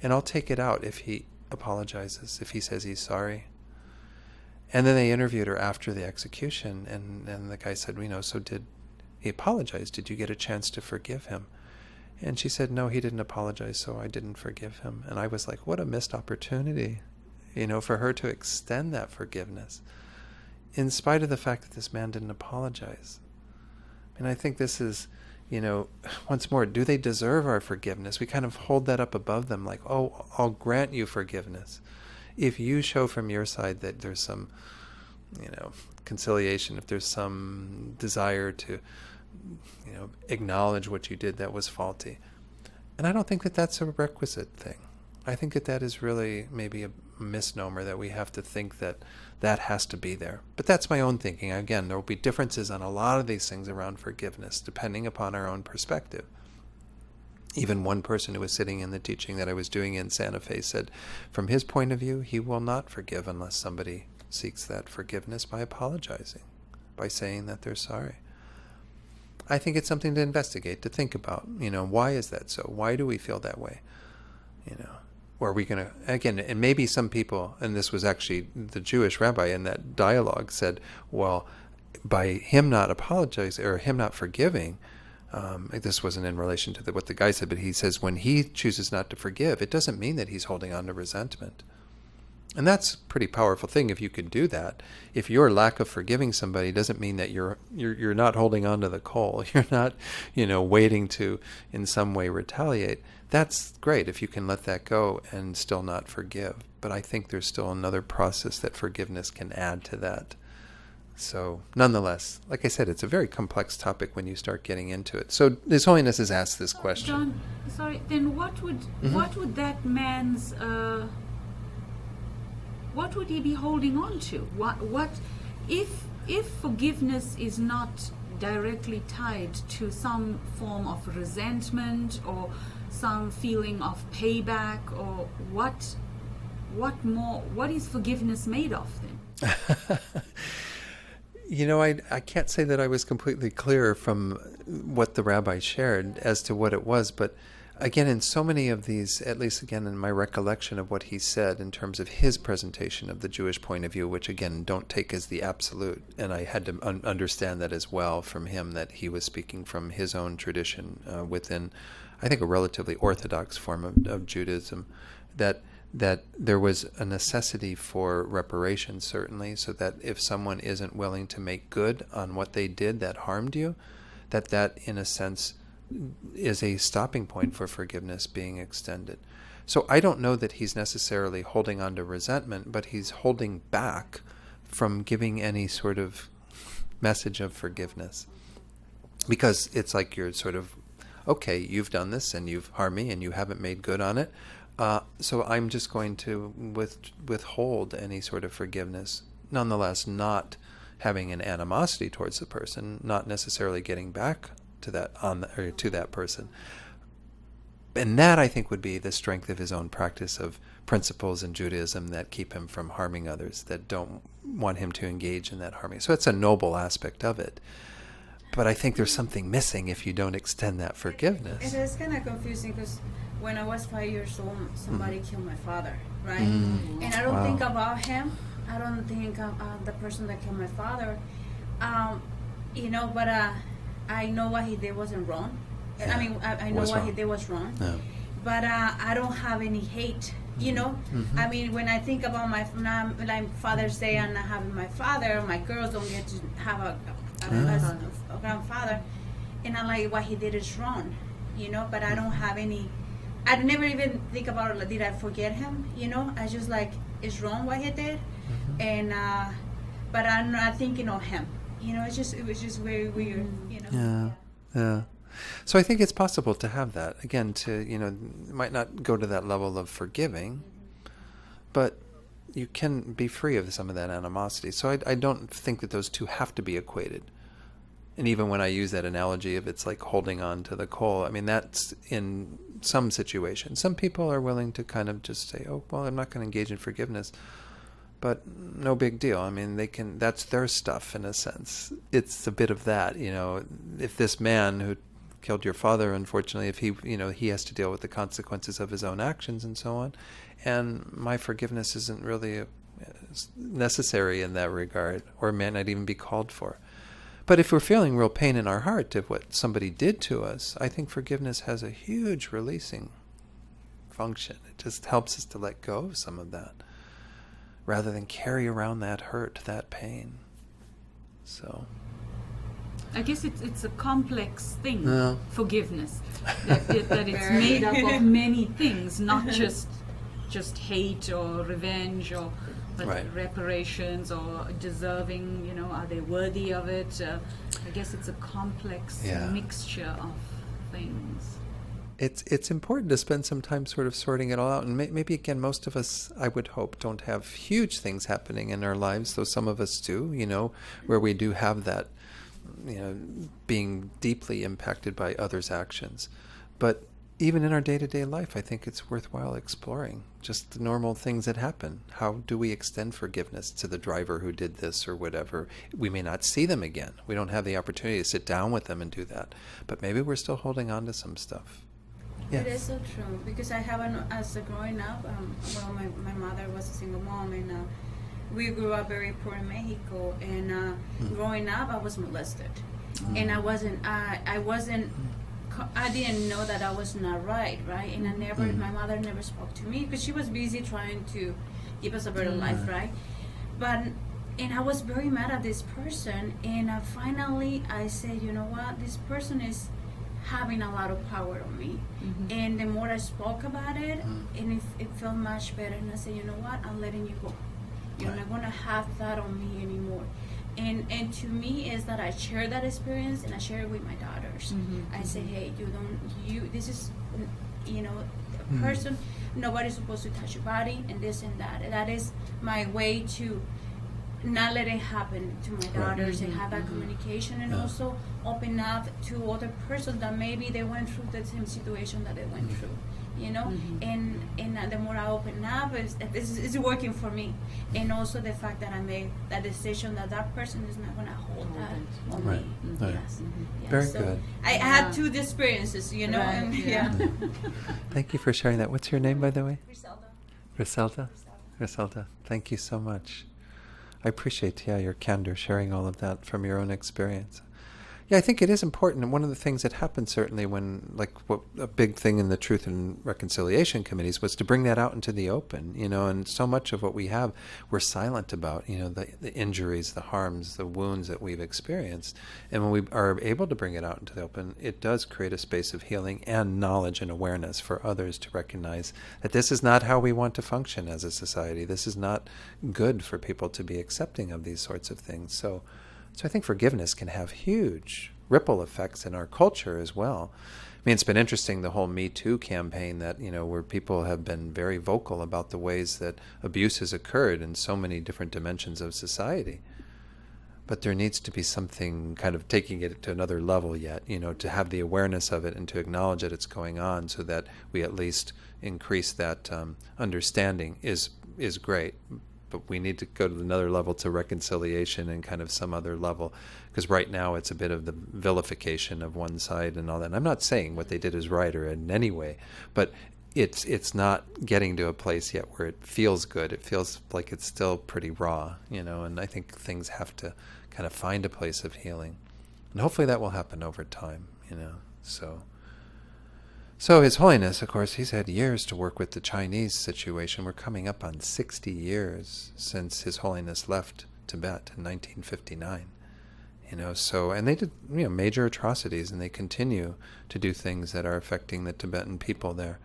and I'll take it out if he apologizes, if he says he's sorry." And then they interviewed her after the execution, and the guy said, "So did he apologize? Did you get a chance to forgive him?" And she said, "No, he didn't apologize, so I didn't forgive him." And I was like, what a missed opportunity, for her to extend that forgiveness, in spite of the fact that this man didn't apologize. And I think this is, once more, do they deserve our forgiveness? We kind of hold that up above them, like, "Oh, I'll grant you forgiveness if you show from your side that there's some, conciliation, if there's some desire to, acknowledge what you did that was faulty." And I don't think that that's a requisite thing. I think that that is really maybe a misnomer, that we have to think that that has to be there. But that's my own thinking. Again, there will be differences on a lot of these things around forgiveness, depending upon our own perspective. Even one person who was sitting in the teaching that I was doing in Santa Fe said, from his point of view, he will not forgive unless somebody seeks that forgiveness by apologizing, by saying that they're sorry. I think it's something to investigate, to think about. Why is that so? Why do we feel that way? Or are we going to, again, and maybe some people, and this was actually the Jewish rabbi in that dialogue said, well, by him not apologizing or him not forgiving, this wasn't in relation to what the guy said, but he says when he chooses not to forgive, it doesn't mean that he's holding on to resentment. And that's a pretty powerful thing if you can do that. If your lack of forgiving somebody doesn't mean that you're not holding on to the coal, you're not, waiting to in some way retaliate. That's great if you can let that go and still not forgive. But I think there's still another process that forgiveness can add to that. So nonetheless, like I said, it's a very complex topic when you start getting into it. So His Holiness has asked this question. John, sorry, then what would that man's what would he be holding on to? What if forgiveness is not directly tied to some form of resentment or some feeling of payback, or what is forgiveness made of then? I can't say that I was completely clear from what the rabbi shared as to what it was, but again, in so many of these, at least again in my recollection of what he said in terms of his presentation of the Jewish point of view, which again, don't take as the absolute, and I had to understand that as well from him, that he was speaking from his own tradition within, I think, a relatively orthodox form of Judaism, that there was a necessity for reparation, certainly, so that if someone isn't willing to make good on what they did that harmed you, that in a sense is a stopping point for forgiveness being extended. So I don't know that he's necessarily holding on to resentment, but he's holding back from giving any sort of message of forgiveness. Because it's like you're sort of, okay, you've done this and you've harmed me and you haven't made good on it. So I'm just going to withhold any sort of forgiveness. Nonetheless, not having an animosity towards the person, not necessarily getting back to that person. And that, I think, would be the strength of his own practice of principles in Judaism that keep him from harming others, that don't want him to engage in that harming. So it's a noble aspect of it. But I think there's something missing if you don't extend that forgiveness. It is kind of confusing because when I was 5 years old, somebody killed my father, right? And I don't think about him. I don't think of the person that killed my father. But I know what he did wasn't wrong. Yeah. I mean, I know what he did was wrong. No. But I don't have any hate, I mean, when I think about my Father's Day and not having my father, my girls don't get to have a grandfather, and I'm like, what he did is wrong, but I don't have any, I never even think about it, did I forget him, I just like, it's wrong what he did, and but I'm not thinking of him, it was just very weird, Yeah. So I think it's possible to have that. Again, it might not go to that level of forgiving, but you can be free of some of that animosity. So I don't think that those two have to be equated. And even when I use that analogy of it's like holding on to the coal, I mean, that's in some situations. Some people are willing to kind of just say, oh, well, I'm not going to engage in forgiveness. But no big deal. I mean, that's their stuff in a sense. It's a bit of that, if this man who killed your father, unfortunately, if he has to deal with the consequences of his own actions and so on. And my forgiveness isn't really necessary in that regard, or may not even be called for. But if we're feeling real pain in our heart of what somebody did to us, I think forgiveness has a huge releasing function. It just helps us to let go of some of that, rather than carry around that hurt, that pain. So I guess it's a complex thing, Yeah. forgiveness. That it's made up of many things, not just hate or revenge but Right. reparations or deserving, are they worthy of it? I guess it's a complex mixture of things. It's important to spend some time sort of sorting it all out. And maybe, again, most of us, I would hope, don't have huge things happening in our lives, though some of us do, where we do have that, being deeply impacted by others' actions. But even in our day-to-day life, I think it's worthwhile exploring just the normal things that happen. How do we extend forgiveness to the driver who did this or whatever? We may not see them again. We don't have the opportunity to sit down with them and do that. But maybe we're still holding on to some stuff. It is so true, because I have, as growing up, my mother was a single mom, and we grew up very poor in Mexico, and growing up, I was molested, and I didn't know that I was not right, and my mother never spoke to me, because she was busy trying to give us a better life, right? And I was very mad at this person, and finally I said, you know what, this person is having a lot of power on me, and the more I spoke about it, and it felt much better, and I said, you know what, I'm letting you go. You're not going to have that on me anymore. And to me is that I share that experience, and I share it with my daughters. I say, hey, this is, a person, nobody's supposed to touch your body, and this and that. And that is my way to not let it happen to my daughters, and have that communication, and also open up to other persons that maybe they went through the same situation that they went through, and the more I open up, it's working for me. And also the fact that I made that decision that person is not going to hold that on me. Right. Yes. Very So good. I had two experiences, Right, and Thank you for sharing that. What's your name, by the way? Griselda. Griselda. Thank you so much. I appreciate, your candor, sharing all of that from your own experience. Yeah, I think it is important. And one of the things that happened certainly when, like, what a big thing in the Truth and Reconciliation committees was to bring that out into the open, and so much of what we have, we're silent about, the injuries, the harms, the wounds that we've experienced. And when we are able to bring it out into the open, it does create a space of healing and knowledge and awareness for others to recognize that this is not how we want to function as a society. This is not good for people to be accepting of these sorts of things. So I think forgiveness can have huge ripple effects in our culture as well. I mean, it's been interesting, the whole Me Too campaign that, where people have been very vocal about the ways that abuse has occurred in so many different dimensions of society. But there needs to be something kind of taking it to another level yet, to have the awareness of it and to acknowledge that it's going on so that we at least increase that understanding is great. But we need to go to another level to reconciliation and kind of some other level, because right now it's a bit of the vilification of one side and all that. And I'm not saying what they did is right or in any way, but it's not getting to a place yet where it feels good. It feels like it's still pretty raw, and I think things have to kind of find a place of healing. And hopefully that will happen over time, So His Holiness, of course, he's had years to work with the Chinese situation. We're coming up on 60 years since His Holiness left Tibet in 1959. And they did major atrocities, and they continue to do things that are affecting the Tibetan people there.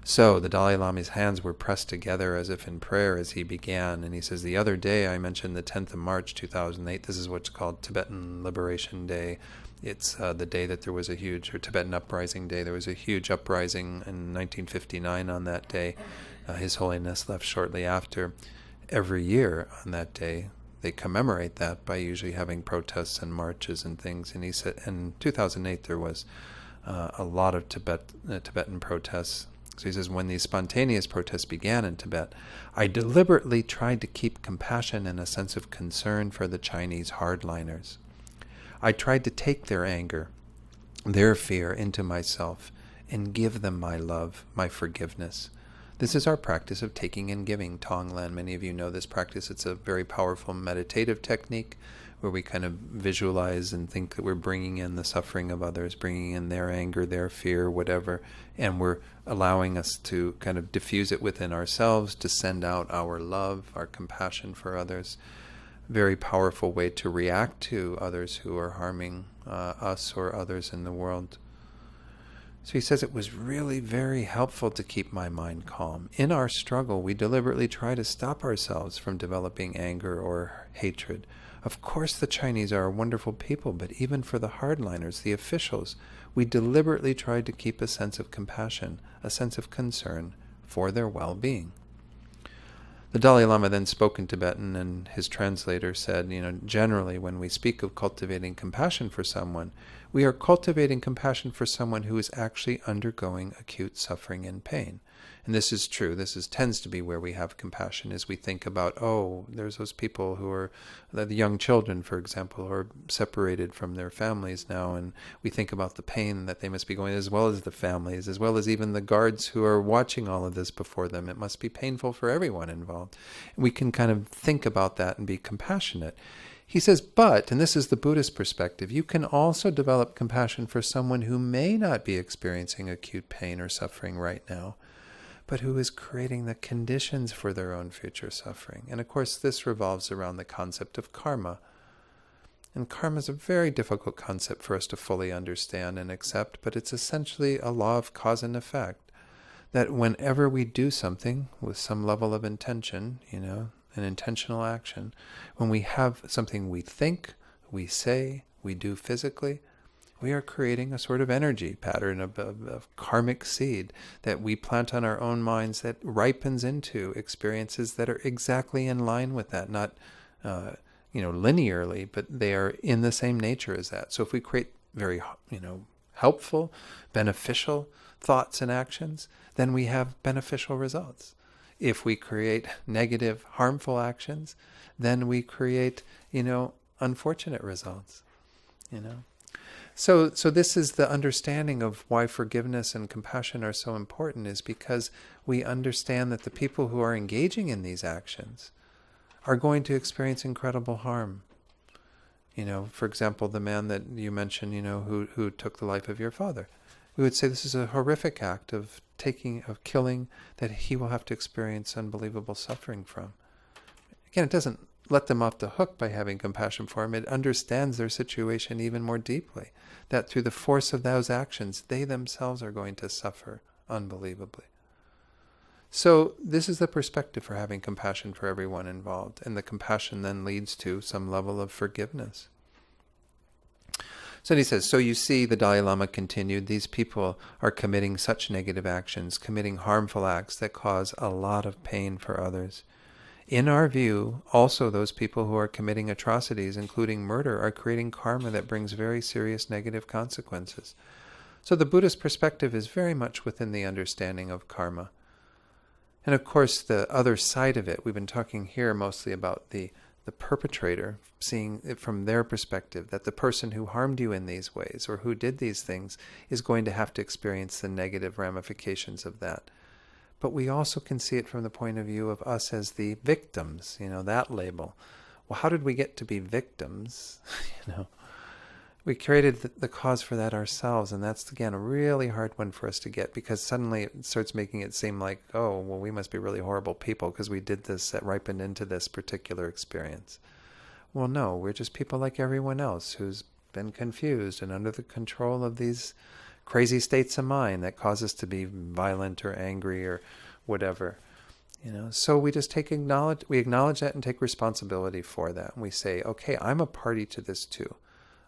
So the Dalai Lama's hands were pressed together as if in prayer as he began. And he says, the other day I mentioned the 10th of March 2008. This is what's called Tibetan Liberation Day. It's the day that there was a huge, or Tibetan Uprising Day. There was a huge uprising in 1959 on that day. His Holiness left shortly after. Every year on that day, they commemorate that by usually having protests and marches and things. And he said, in 2008 there was a lot of Tibetan protests. So he says, when these spontaneous protests began in Tibet, I deliberately tried to keep compassion and a sense of concern for the Chinese hardliners. I tried to take their anger, their fear into myself and give them my love, my forgiveness. This is our practice of taking and giving, Tonglen. Many of you know this practice. It's a very powerful meditative technique where we kind of visualize and think that we're bringing in the suffering of others, bringing in their anger, their fear, whatever, and we're allowing us to kind of diffuse it within ourselves, to send out our love, our compassion for others. Very powerful way to react to others who are harming us or others in the world. So he says it was really very helpful to keep my mind calm. In our struggle, we deliberately try to stop ourselves from developing anger or hatred. Of course the Chinese are wonderful people, but even for the hardliners, the officials, we deliberately tried to keep a sense of compassion, a sense of concern for their well-being. The Dalai Lama then spoke in Tibetan, and his translator said, generally when we speak of cultivating compassion for someone, we are cultivating compassion for someone who is actually undergoing acute suffering and pain. And this is true. This tends to be where we have compassion, as we think about, there's those people who are, the young children, for example, who are separated from their families now, and we think about the pain that they must be going, as well as the families, as well as even the guards who are watching all of this before them. It must be painful for everyone involved. And we can kind of think about that and be compassionate. He says, but, and this is the Buddhist perspective, you can also develop compassion for someone who may not be experiencing acute pain or suffering right now, but who is creating the conditions for their own future suffering. And of course, this revolves around the concept of karma. And karma is a very difficult concept for us to fully understand and accept, but it's essentially a law of cause and effect, that whenever we do something with some level of intention, an intentional action, when we have something we think, we say, we do physically, we are creating a sort of energy pattern of karmic seed that we plant on our own minds that ripens into experiences that are exactly in line with that, not linearly, but they are in the same nature as that. So if we create very helpful, beneficial thoughts and actions, then we have beneficial results. If we create negative, harmful actions, then we create, unfortunate results, So this is the understanding of why forgiveness and compassion are so important, is because we understand that the people who are engaging in these actions are going to experience incredible harm. For example, the man that you mentioned, who took the life of your father. We would say this is a horrific act of killing that he will have to experience unbelievable suffering from. Again, it doesn't let them off the hook by having compassion for him. It understands their situation even more deeply, that through the force of those actions, they themselves are going to suffer unbelievably. So this is the perspective for having compassion for everyone involved, and the compassion then leads to some level of forgiveness. So he says, so you see, the Dalai Lama continued, these people are committing such negative actions, committing harmful acts that cause a lot of pain for others. In our view, also those people who are committing atrocities, including murder, are creating karma that brings very serious negative consequences. So the Buddhist perspective is very much within the understanding of karma. And of course, the other side of it, we've been talking here mostly about the perpetrator, seeing it from their perspective, that the person who harmed you in these ways or who did these things is going to have to experience the negative ramifications of that. But we also can see it from the point of view of us as the victims, that label. Well, how did we get to be victims? We created the cause for that ourselves, and that's, again, a really hard one for us to get, because suddenly it starts making it seem like, oh, well, we must be really horrible people because we did this, that ripened into this particular experience. Well, no, we're just people like everyone else who's been confused and under the control of these crazy states of mind that cause us to be violent or angry or whatever. So we just acknowledge that and take responsibility for that. And we say, okay, I'm a party to this too.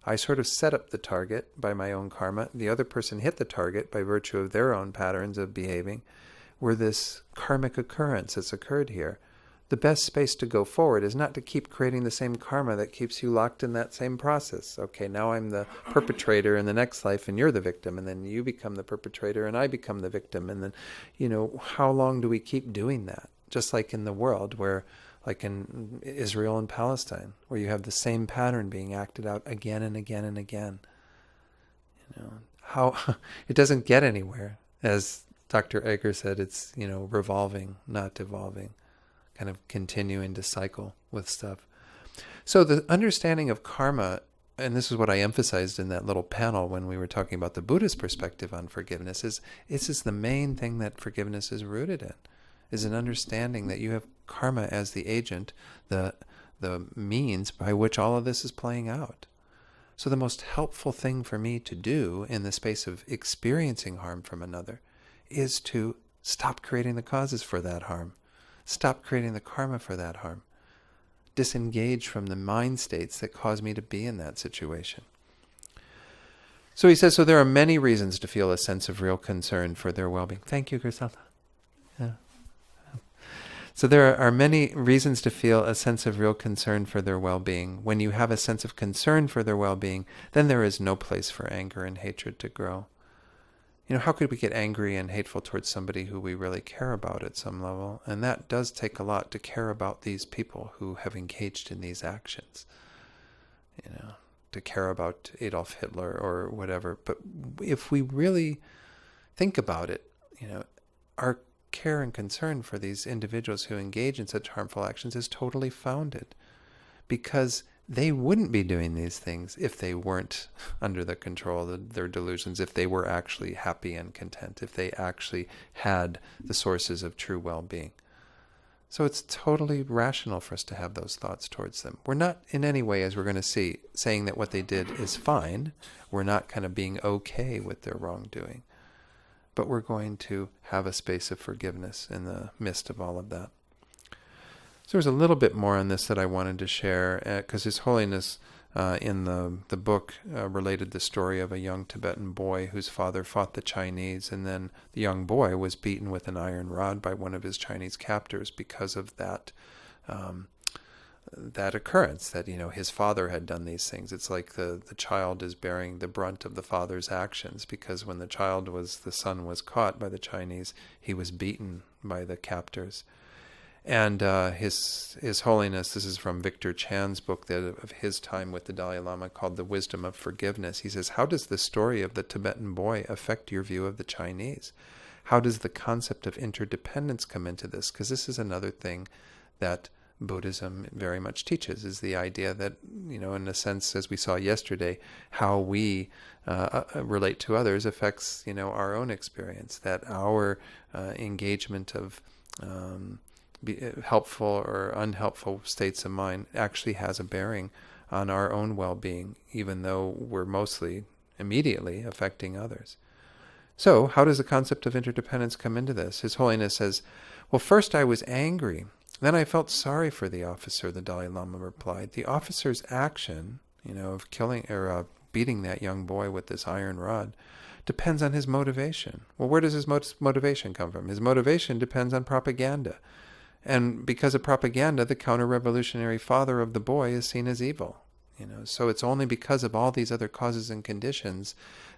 I sort of set up the target by my own karma. The other person hit the target by virtue of their own patterns of behaving. We're this karmic occurrence that's occurred here. The best space to go forward is not to keep creating the same karma that keeps you locked in that same process. Okay, now I'm the perpetrator in the next life and you're the victim, and then you become the perpetrator and I become the victim. And then, how long do we keep doing that? Just like in the world where, like in Israel and Palestine, where you have the same pattern being acted out again and again and again. How it doesn't get anywhere. As Dr. Egger said, it's, revolving, not evolving, kind of continuing to cycle with stuff. So the understanding of karma, and this is what I emphasized in that little panel when we were talking about the Buddhist perspective on forgiveness, is this is the main thing that forgiveness is rooted in, is an understanding that you have karma as the agent, the means by which all of this is playing out. So the most helpful thing for me to do in the space of experiencing harm from another is to stop creating the causes for that harm. Stop creating the karma for that harm. Disengage from the mind states that cause me to be in that situation. So he says, so there are many reasons to feel a sense of real concern for their well-being. Thank you, Griselda. Yeah. So there are many reasons to feel a sense of real concern for their well-being. When you have a sense of concern for their well-being, then there is no place for anger and hatred to grow. How could we get angry and hateful towards somebody who we really care about at some level? And that does take a lot to care about these people who have engaged in these actions. To care about Adolf Hitler or whatever. But if we really think about it, our care and concern for these individuals who engage in such harmful actions is totally founded, because they wouldn't be doing these things if they weren't under the control of their delusions, if they were actually happy and content, if they actually had the sources of true well-being. So it's totally rational for us to have those thoughts towards them. We're not in any way, as we're going to see, saying that what they did is fine. We're not kind of being okay with their wrongdoing. But we're going to have a space of forgiveness in the midst of all of that. So there's a little bit more on this that I wanted to share, because His Holiness in the book related the story of a young Tibetan boy whose father fought the Chinese, and then the young boy was beaten with an iron rod by one of his Chinese captors because of that that occurrence, that his father had done these things. It's like the child is bearing the brunt of the father's actions, because when the son was caught by the Chinese, he was beaten by the captors. And His Holiness, this is from Victor Chan's book of his time with the Dalai Lama, called The Wisdom of Forgiveness. He says, how does the story of the Tibetan boy affect your view of the Chinese? How does the concept of interdependence come into this? Because this is another thing that Buddhism very much teaches, is the idea that, in a sense, as we saw yesterday, how we relate to others affects, our own experience, that our engagement of helpful or unhelpful states of mind actually has a bearing on our own well-being, even though we're mostly immediately affecting others. So, how does the concept of interdependence come into this? His Holiness says, well, first I was angry. Then I felt sorry for the officer, the Dalai Lama replied. The officer's action, of killing or beating that young boy with this iron rod, depends on his motivation. Well, where does his motivation come from? His motivation depends on propaganda. And because of propaganda, the counter-revolutionary father of the boy is seen as evil. So it's only because of all these other causes and conditions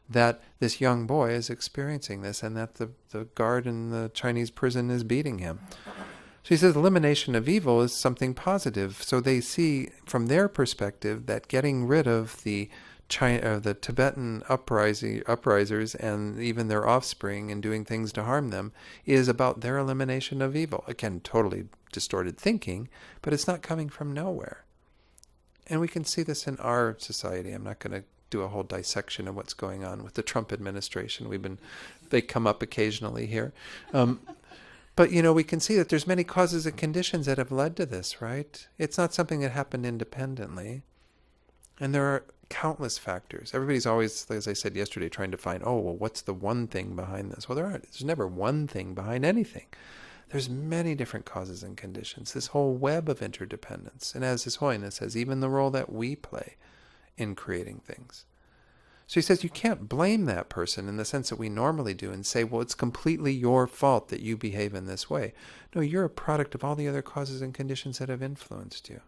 that this young boy is experiencing this, and that the guard in the Chinese prison is beating him. So he says elimination of evil is something positive. So they see from their perspective that getting rid of the Tibetan uprisers and even their offspring and doing things to harm them is about their elimination of evil. Again, totally distorted thinking, but it's not coming from nowhere. And we can see this in our society. I'm not going to do a whole dissection of what's going on with the Trump administration. They come up occasionally here. But, we can see that there's many causes and conditions that have led to this, right? It's not something that happened independently. And there are countless factors. Everybody's always, as I said yesterday, trying to find, what's the one thing behind this? Well, there's never one thing behind anything. There's many different causes and conditions, this whole web of interdependence. And as His Holiness says, even the role that we play in creating things. So he says you can't blame that person in the sense that we normally do and say, well, it's completely your fault that you behave in this way. No, you're a product of all the other causes and conditions that have influenced you.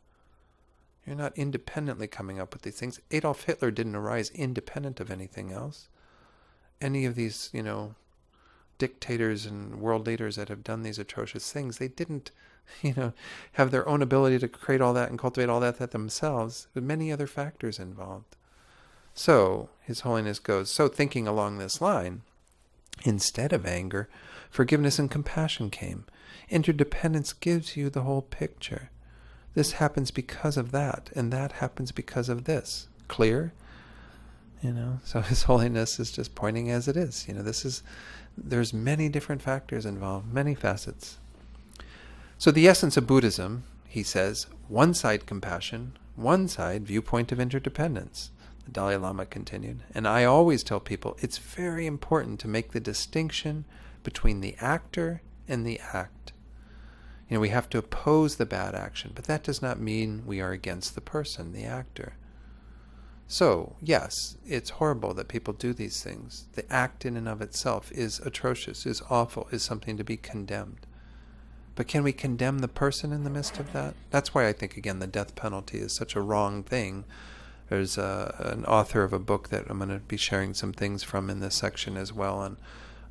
You're not independently coming up with these things. Adolf Hitler didn't arise independent of anything else. Any of these, dictators and world leaders that have done these atrocious things, they didn't, have their own ability to create all that and cultivate all that themselves. There are many other factors involved. So, His Holiness goes, so thinking along this line, instead of anger, forgiveness and compassion came. Interdependence gives you the whole picture. This happens because of that, and that happens because of this. Clear? So His Holiness is just pointing as it is. There's many different factors involved, many facets. So the essence of Buddhism, he says, one side compassion, one side viewpoint of interdependence. The Dalai Lama continued, and I always tell people it's very important to make the distinction between the actor and the act. We have to oppose the bad action, but that does not mean we are against the person, the actor. So, yes, it's horrible that people do these things. The act in and of itself is atrocious, is awful, is something to be condemned. But can we condemn the person in the midst of that? That's why I think, again, the death penalty is such a wrong thing. There's an author of a book that I'm going to be sharing some things from in this section as well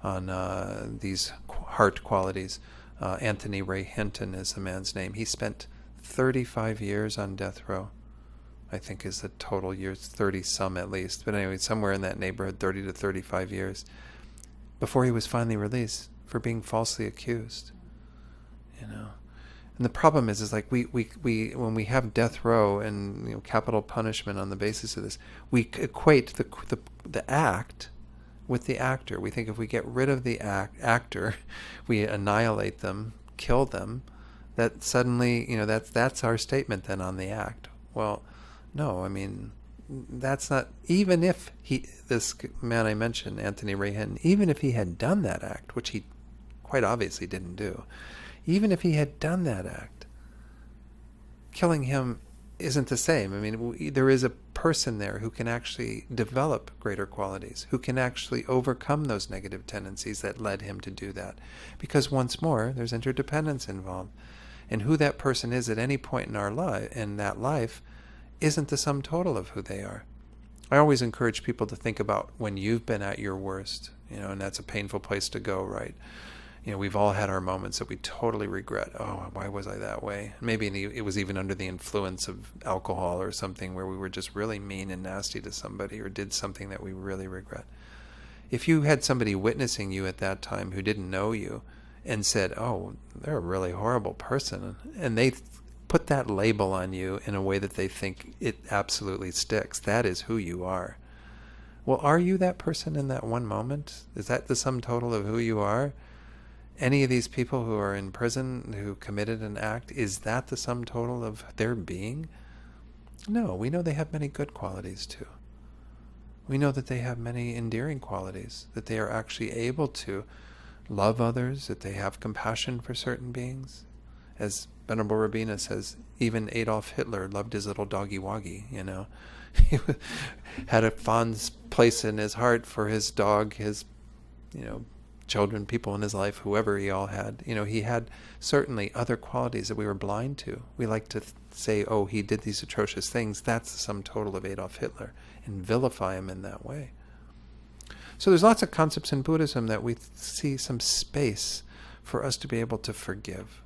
on these heart qualities. Anthony Ray Hinton is the man's name. He spent 35 years on death row. I think is the total years, 30 some at least. But anyway, somewhere in that neighborhood, 30 to 35 years, before he was finally released for being falsely accused. And the problem is like we when we have death row and capital punishment on the basis of this, we equate the act with the actor. We think if we get rid of the actor, we annihilate them, kill them, that suddenly that's our statement then on the act. Well, no, that's not. Even if this man I mentioned, Anthony Ray Hinton, even if he had done that act, which he quite obviously didn't do, even if he had done that act, killing him isn't the same. There is a person there who can actually develop greater qualities, who can actually overcome those negative tendencies that led him to do that. Because once more, there's interdependence involved. And who that person is at any point in that life isn't the sum total of who they are. I always encourage people to think about when you've been at your worst, and that's a painful place to go, right? We've all had our moments that we totally regret. Oh, why was I that way? Maybe it was even under the influence of alcohol or something where we were just really mean and nasty to somebody or did something that we really regret. If you had somebody witnessing you at that time who didn't know you and said, oh, they're a really horrible person, and they put that label on you in a way that they think it absolutely sticks. That is who you are. Well, are you that person in that one moment? Is that the sum total of who you are? Any of these people who are in prison who committed an act, is that the sum total of their being? No, we know they have many good qualities too. We know that they have many endearing qualities, that they are actually able to love others, that they have compassion for certain beings. As Venerable Rabina says, even Adolf Hitler loved his little doggy woggy, He had a fond place in his heart for his dog, his, children, people in his life, whoever he all had. He had certainly other qualities that we were blind to. We like to say, oh, he did these atrocious things. That's the sum total of Adolf Hitler, and vilify him in that way. So there's lots of concepts in Buddhism that we see some space for us to be able to forgive,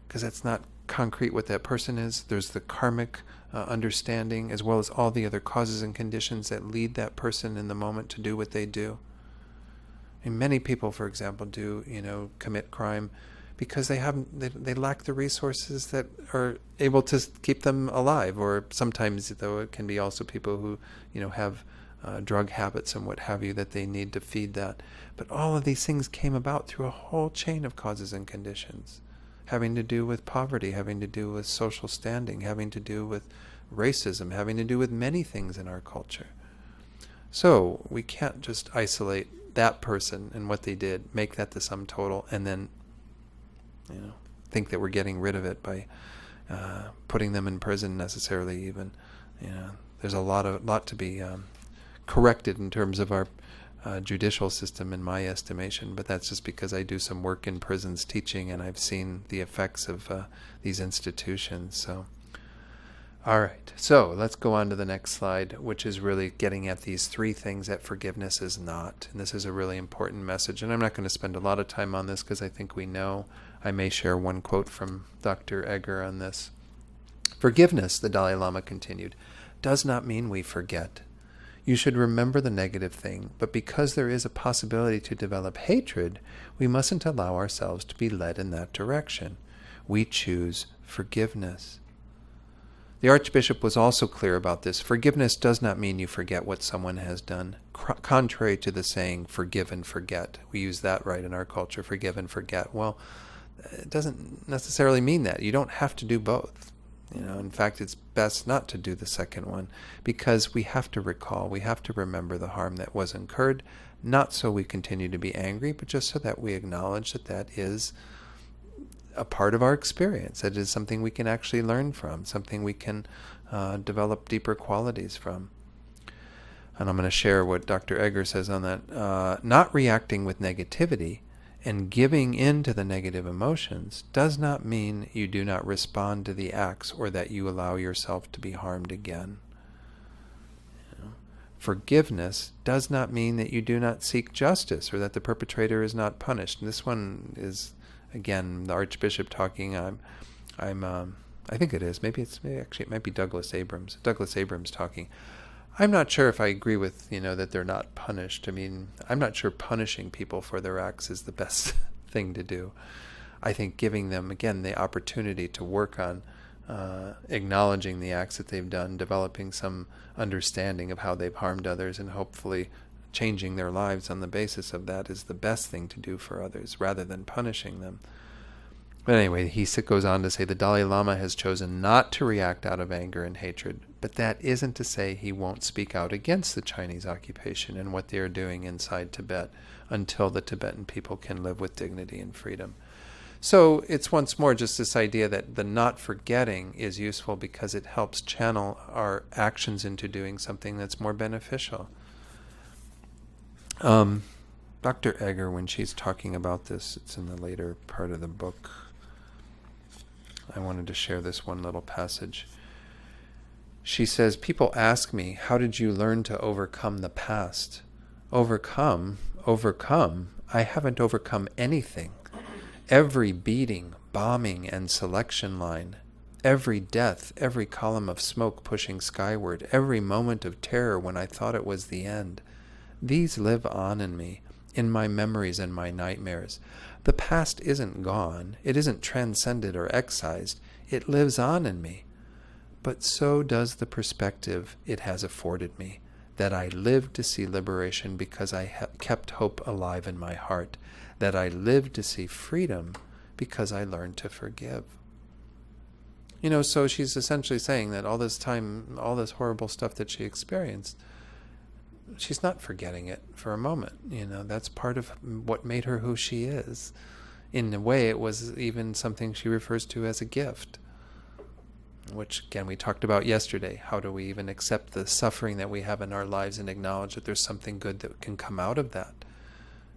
because that's not concrete what that person is. There's the karmic understanding, as well as all the other causes and conditions that lead that person in the moment to do what they do. And many people, for example, do commit crime because they lack the resources that are able to keep them alive. Or sometimes, though, it can be also people who have drug habits and what have you, that they need to feed that. But all of these things came about through a whole chain of causes and conditions, having to do with poverty, having to do with social standing, having to do with racism, having to do with many things in our culture. So we can't just isolate that person and what they did, make that the sum total, and then think that we're getting rid of it by putting them in prison necessarily. Even there's a lot to be corrected in terms of our judicial system, in my estimation, but that's just because I do some work in prisons teaching, and I've seen the effects of these institutions. So, all right, so let's go on to the next slide, which is really getting at these three things that forgiveness is not. And this is a really important message, and I'm not going to spend a lot of time on this because I think we know. I may share one quote from Dr. Egger on this. Forgiveness, the Dalai Lama continued, does not mean we forget. You should remember the negative thing, but because there is a possibility to develop hatred, we mustn't allow ourselves to be led in that direction. We choose forgiveness. The Archbishop was also clear about this. Forgiveness does not mean you forget what someone has done, contrary to the saying, forgive and forget. We use that right in our culture, forgive and forget. Well, it doesn't necessarily mean that. You don't have to do both. In fact, it's best not to do the second one, because we have to recall, we have to remember the harm that was incurred, not so we continue to be angry, but just so that we acknowledge that that is a part of our experience. It is something we can actually learn from, something we can develop deeper qualities from. And I'm going to share what Dr. Egger says on that. Not reacting with negativity and giving in to the negative emotions does not mean you do not respond to the acts or that you allow yourself to be harmed again. Forgiveness does not mean that you do not seek justice or that the perpetrator is not punished. And this one is, again, the Archbishop talking. I think it is. It might be Douglas Abrams. Douglas Abrams talking. I'm not sure if I agree with, that they're not punished. I mean, I'm not sure punishing people for their acts is the best thing to do. I think giving them, again, the opportunity to work on acknowledging the acts that they've done, developing some understanding of how they've harmed others, and hopefully changing their lives on the basis of that is the best thing to do for others, rather than punishing them. But anyway, he goes on to say the Dalai Lama has chosen not to react out of anger and hatred, but that isn't to say he won't speak out against the Chinese occupation and what they are doing inside Tibet until the Tibetan people can live with dignity and freedom. So it's once more just this idea that the not forgetting is useful because it helps channel our actions into doing something that's more beneficial. Dr. Egger, when she's talking about this, it's in the later part of the book. I wanted to share this one little passage. She says, people ask me, how did you learn to overcome the past? Overcome? I haven't overcome anything. Every beating, bombing, and selection line, every death, every column of smoke pushing skyward, every moment of terror when I thought it was the end, these live on in me, in my memories and my nightmares. The past isn't gone. It isn't transcended or excised. It lives on in me. But so does the perspective it has afforded me, that I lived to see liberation because I kept hope alive in my heart, that I lived to see freedom because I learned to forgive. So she's essentially saying that all this time, all this horrible stuff that she experienced, she's not forgetting it for a moment. That's part of what made her who she is. In a way, it was even something she refers to as a gift, which, again, we talked about yesterday. How do we even accept the suffering that we have in our lives and acknowledge that there's something good that can come out of that?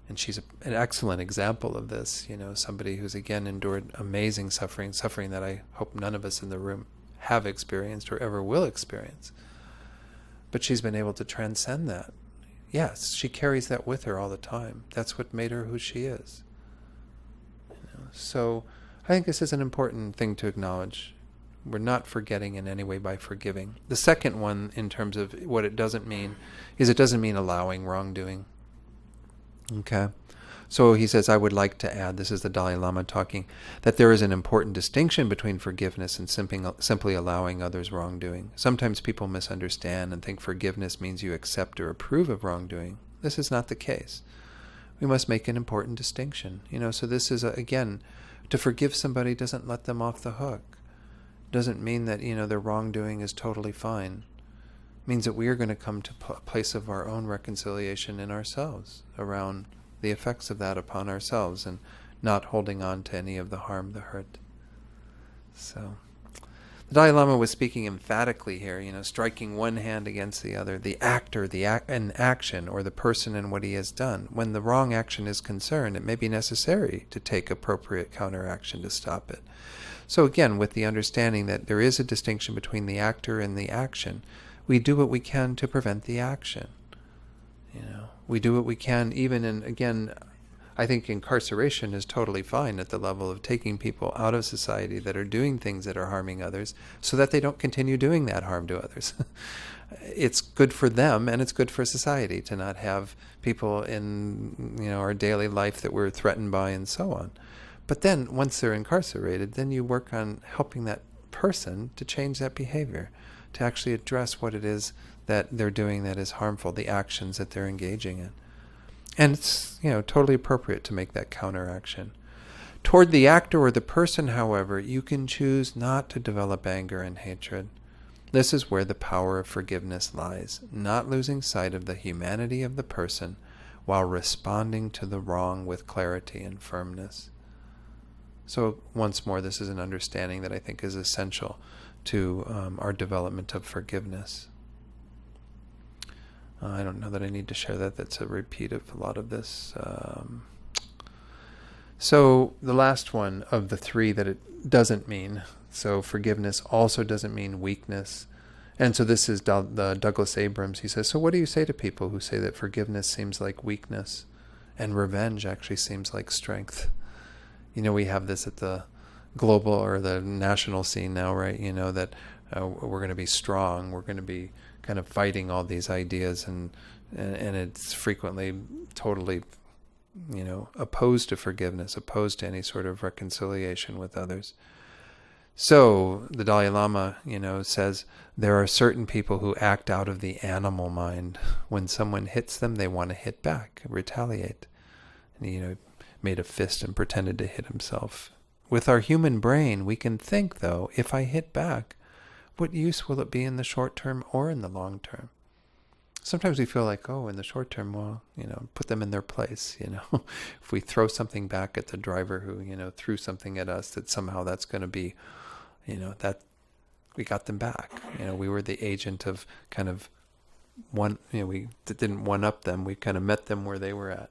And she's an excellent example of this, somebody who's, again, endured amazing suffering that I hope none of us in the room have experienced or ever will experience. But she's been able to transcend that. Yes, she carries that with her all the time. That's what made her who she is. So I think this is an important thing to acknowledge. We're not forgetting in any way by forgiving. The second one, in terms of what it doesn't mean, is it doesn't mean allowing wrongdoing. Okay? So he says, I would like to add, this is the Dalai Lama talking, that there is an important distinction between forgiveness and simply allowing others wrongdoing. Sometimes people misunderstand and think forgiveness means you accept or approve of wrongdoing. This is not the case. We must make an important distinction. So this is, again, to forgive somebody doesn't let them off the hook. Doesn't mean that, their wrongdoing is totally fine. It means that we are going to come to a place of our own reconciliation in ourselves around the effects of that upon ourselves and not holding on to any of the harm, the hurt. So the Dalai Lama was speaking emphatically here, striking one hand against the other, the actor, in action, or the person in what he has done. When the wrong action is concerned, it may be necessary to take appropriate counteraction to stop it. So again, with the understanding that there is a distinction between the actor and the action, we do what we can to prevent the action. We do what we can, even in, again, I think incarceration is totally fine at the level of taking people out of society that are doing things that are harming others so that they don't continue doing that harm to others. It's good for them and it's good for society to not have people in our daily life that we're threatened by and so on. But then once they're incarcerated, then you work on helping that person to change that behavior, to actually address what it is that they're doing that is harmful, the actions that they're engaging in. And it's, totally appropriate to make that counteraction. Toward the actor or the person, however, you can choose not to develop anger and hatred. This is where the power of forgiveness lies, not losing sight of the humanity of the person while responding to the wrong with clarity and firmness. So once more, this is an understanding that I think is essential to our development of forgiveness. I don't know that I need to share that. That's a repeat of a lot of this. So the last one of the three that it doesn't mean. So forgiveness also doesn't mean weakness. And so this is the Douglas Abrams. He says, so what do you say to people who say that forgiveness seems like weakness and revenge actually seems like strength? We have this at the global or the national scene now, right? That we're going to be strong. We're going to be kind of fighting all these ideas, and it's frequently totally, opposed to forgiveness, opposed to any sort of reconciliation with others. So the Dalai Lama, says there are certain people who act out of the animal mind. When someone hits them, they want to hit back, retaliate. And he, made a fist and pretended to hit himself. With our human brain, we can think, though, if I hit back, what use will it be in the short term or in the long term? Sometimes we feel like, in the short term, well, put them in their place, If we throw something back at the driver who, threw something at us, that somehow that's going to be, that we got them back. We were the agent of kind of we didn't one-up them. We kind of met them where they were at.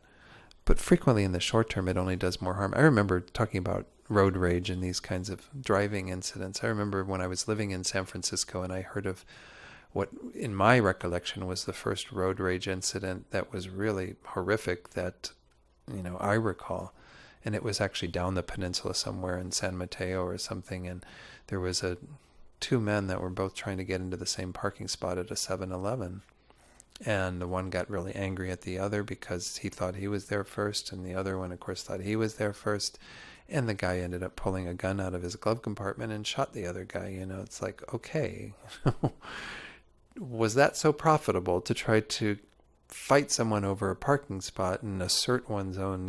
But frequently in the short term, it only does more harm. I remember talking about road rage and these kinds of driving incidents. I remember when I was living in San Francisco and I heard of what, in my recollection, was the first road rage incident that was really horrific that, I recall. And it was actually down the peninsula somewhere in San Mateo or something. And there was two men that were both trying to get into the same parking spot at a 7-Eleven. And the one got really angry at the other because he thought he was there first, and the other one, of course, thought he was there first. And the guy ended up pulling a gun out of his glove compartment and shot the other guy. It's like, okay, was that so profitable to try to fight someone over a parking spot and assert one's own,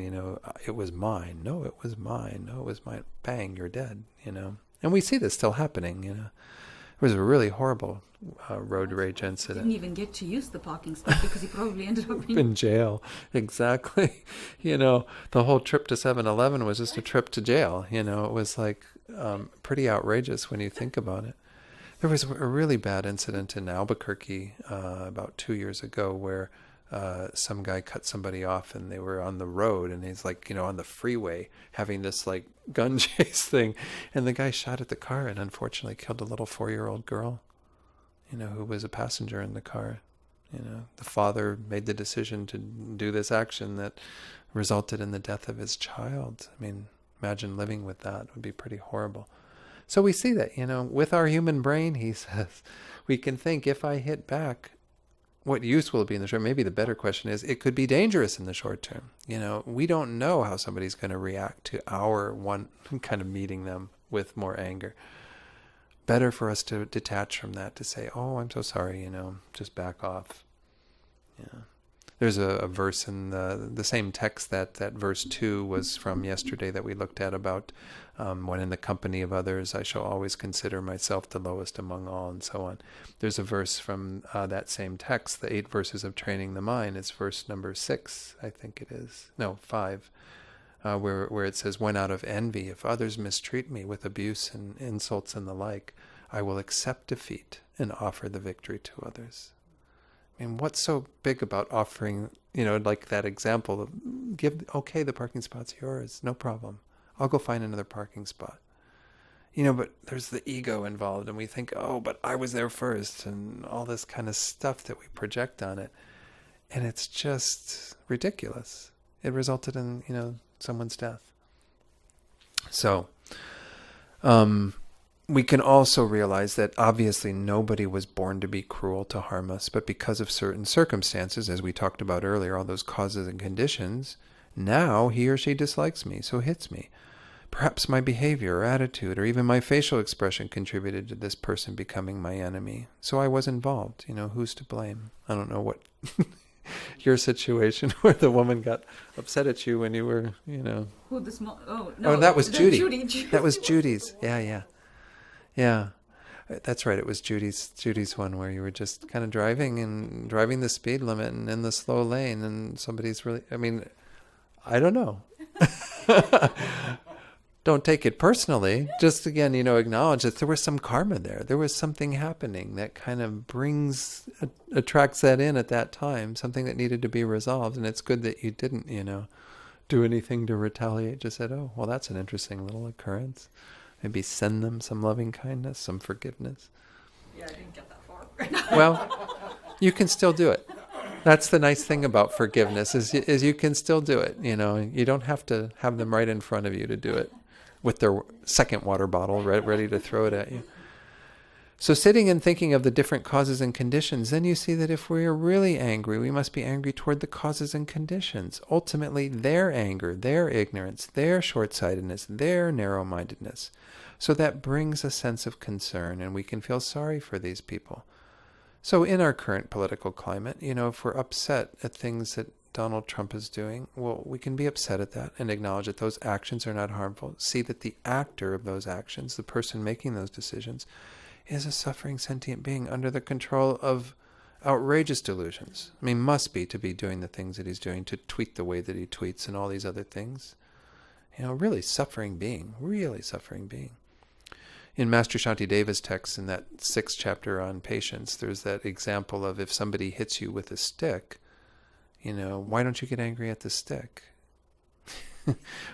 it was mine. No, it was mine. No, it was mine. Bang, you're dead, And we see this still happening, It was a really horrible road rage incident. Didn't even get to use the parking spot because he probably ended up in jail. Exactly. The whole trip to 7-Eleven was just a trip to jail. It was like pretty outrageous when you think about it. There was a really bad incident in Albuquerque about 2 years ago where some guy cut somebody off and they were on the road and he's like, on the freeway having this like gun chase thing. And the guy shot at the car and unfortunately killed a little 4-year-old girl, who was a passenger in the car. The father made the decision to do this action that resulted in the death of his child. I mean, imagine living with that. It would be pretty horrible. So we see that, with our human brain, he says, we can think, if I hit back, what use will it be in the short? Maybe the better question is, it could be dangerous in the short term. We don't know how somebody's going to react to our one kind of meeting them with more anger. Better for us to detach from that, to say, oh, I'm so sorry, just back off. Yeah. There's a verse in the same text that verse 2 was from yesterday that we looked at about when in the company of others I shall always consider myself the lowest among all, and so on. There's a verse from that same text, the 8 verses of training the mind. It's verse number 6, I think it is. No, 5, where it says, when out of envy, if others mistreat me with abuse and insults and the like, I will accept defeat and offer the victory to others. I mean, what's so big about offering, like that example of okay, the parking spot's yours, no problem. I'll go find another parking spot. But there's the ego involved and we think, oh, but I was there first, and all this kind of stuff that we project on it. And it's just ridiculous. It resulted in, someone's death. So, we can also realize that obviously nobody was born to be cruel, to harm us, but because of certain circumstances, as we talked about earlier, all those causes and conditions, now he or she dislikes me, so hits me. Perhaps my behavior or attitude or even my facial expression contributed to this person becoming my enemy. So I was involved. Who's to blame? I don't know what your situation where the woman got upset at you when you were, Who the small? Oh no, that was Judy. Judy. That was Judy's. Yeah, that's right. It was Judy's one where you were just kind of driving the speed limit and in the slow lane, and somebody's really, I don't know. Don't take it personally. Just again, acknowledge that there was some karma there. There was something happening that kind of attracts that in at that time, something that needed to be resolved. And it's good that you didn't, do anything to retaliate. Just said, oh, well, that's an interesting little occurrence. Maybe send them some loving kindness, some forgiveness. Yeah, I didn't get that far. Well, you can still do it. That's the nice thing about forgiveness is you can still do it. You don't have to have them right in front of you to do it with their second water bottle ready to throw it at you. So sitting and thinking of the different causes and conditions, then you see that if we are really angry, we must be angry toward the causes and conditions. Ultimately, their anger, their ignorance, their short-sightedness, their narrow-mindedness. So that brings a sense of concern, and we can feel sorry for these people. So in our current political climate, if we're upset at things that Donald Trump is doing, well, we can be upset at that and acknowledge that those actions are not harmful. See that the actor of those actions, the person making those decisions, is a suffering sentient being under the control of outrageous delusions. Must be to be doing the things that he's doing, to tweet the way that he tweets and all these other things. Really suffering being. In Master Shantideva's text, in that 6th chapter on patience, there's that example of if somebody hits you with a stick, why don't you get angry at the stick?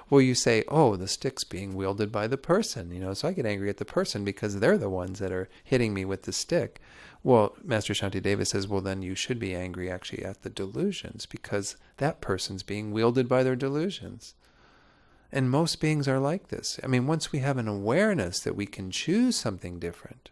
Well, you say, oh, the stick's being wielded by the person, so I get angry at the person because they're the ones that are hitting me with the stick. Well, Master Shantideva says, well, then you should be angry actually at the delusions because that person's being wielded by their delusions. And most beings are like this. Once we have an awareness that we can choose something different,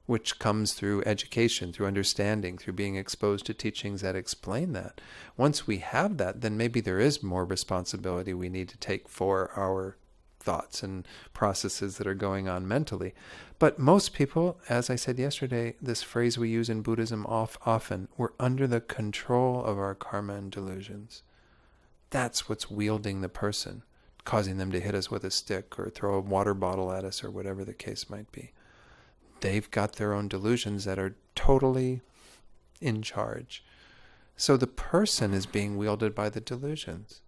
which comes through education, through understanding, through being exposed to teachings that explain that. Once we have that, then maybe there is more responsibility we need to take for our thoughts and processes that are going on mentally. But most people, as I said yesterday, this phrase we use in Buddhism often, we're under the control of our karma and delusions. That's what's wielding the person, causing them to hit us with a stick or throw a water bottle at us or whatever the case might be. They've got their own delusions that are totally in charge. So the person is being wielded by the delusions.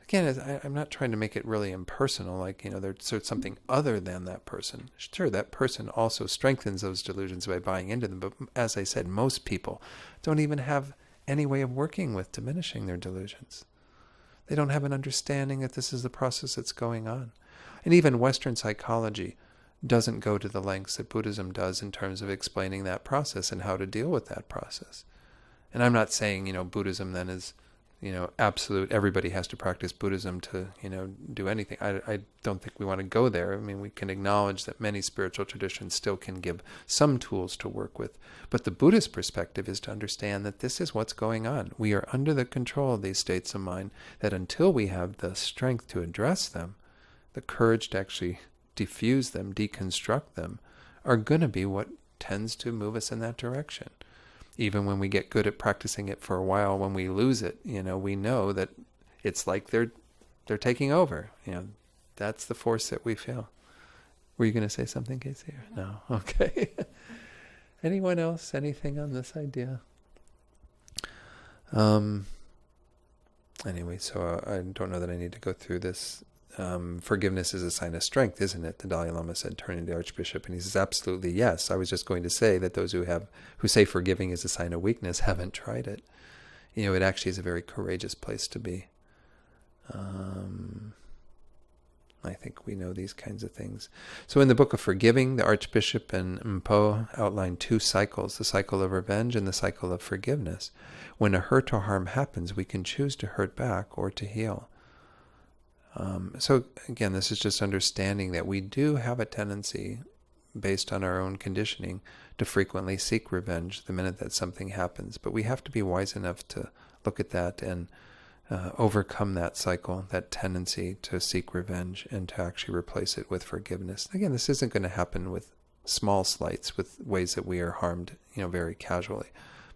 Again, I'm not trying to make it really impersonal, like, there's something other than that person. Sure, that person also strengthens those delusions by buying into them, but as I said, most people don't even have any way of working with diminishing their delusions. They don't have an understanding that this is the process that's going on. And even Western psychology doesn't go to the lengths that Buddhism does in terms of explaining that process and how to deal with that process. And I'm not saying, Buddhism then is, absolute, everybody has to practice Buddhism to, do anything. I don't think we want to go there. I mean, we can acknowledge that many spiritual traditions still can give some tools to work with. But the Buddhist perspective is to understand that this is what's going on. We are under the control of these states of mind, that until we have the strength to address them, the courage to actually diffuse them, deconstruct them, are going to be what tends to move us in that direction. Even when we get good at practicing it for a while, when we lose it, we know that it's like they're taking over. That's the force that we feel. Were you going to say something, Casey? No. Okay. Anyone else? Anything on this idea? Anyway, so I don't know that I need to go through this. Forgiveness is a sign of strength, isn't it? The Dalai Lama said, turning to the Archbishop, and he says, absolutely yes. I was just going to say that those who say forgiving is a sign of weakness haven't tried it. It actually is a very courageous place to be. I think we know these kinds of things. So in the book of Forgiving, the Archbishop and Mpo outline two cycles, the cycle of revenge and the cycle of forgiveness. When a hurt or harm happens, we can choose to hurt back or to heal. So again, this is just understanding that we do have a tendency, based on our own conditioning, to frequently seek revenge the minute that something happens. But we have to be wise enough to look at that and overcome that cycle, that tendency to seek revenge, and to actually replace it with forgiveness. Again, this isn't going to happen with small slights, with ways that we are harmed, very casually.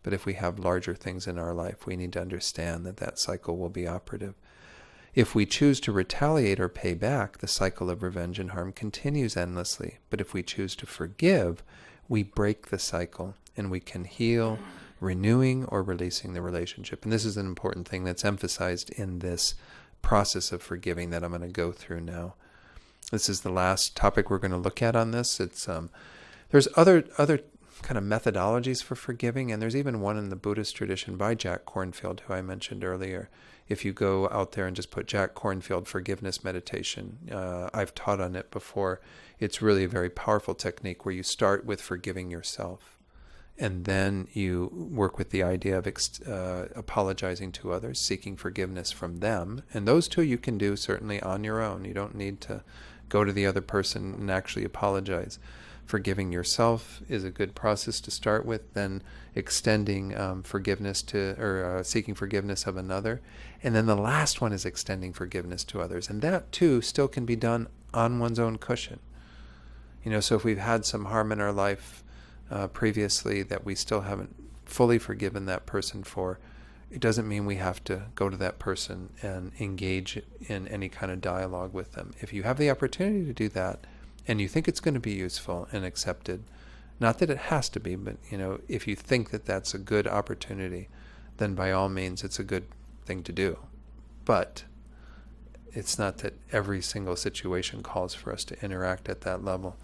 But if we have larger things in our life, we need to understand that that cycle will be operative. If we choose to retaliate or pay back, the cycle of revenge and harm continues endlessly. But if we choose to forgive, we break the cycle and we can heal, renewing or releasing the relationship. And this is an important thing that's emphasized in this process of forgiving that I'm going to go through now. This is the last topic we're going to look at on this. There's other kind of methodologies for forgiving, and there's even one in the Buddhist tradition by Jack Kornfield, who I mentioned earlier. If you go out there and just put Jack Kornfield forgiveness meditation, I've taught on it before. It's really a very powerful technique where you start with forgiving yourself, and then you work with the idea of apologizing to others, seeking forgiveness from them. And those two you can do certainly on your own. You don't need to go to the other person and actually apologize. Forgiving yourself is a good process to start with, then extending forgiveness or seeking forgiveness of another. And then the last one is extending forgiveness to others. And that too still can be done on one's own cushion. So if we've had some harm in our life previously that we still haven't fully forgiven that person for, it doesn't mean we have to go to that person and engage in any kind of dialogue with them. If you have the opportunity to do that, and you think it's going to be useful and accepted, not that it has to be, but if you think that that's a good opportunity, then by all means it's a good thing to do. But it's not that every single situation calls for us to interact at that level.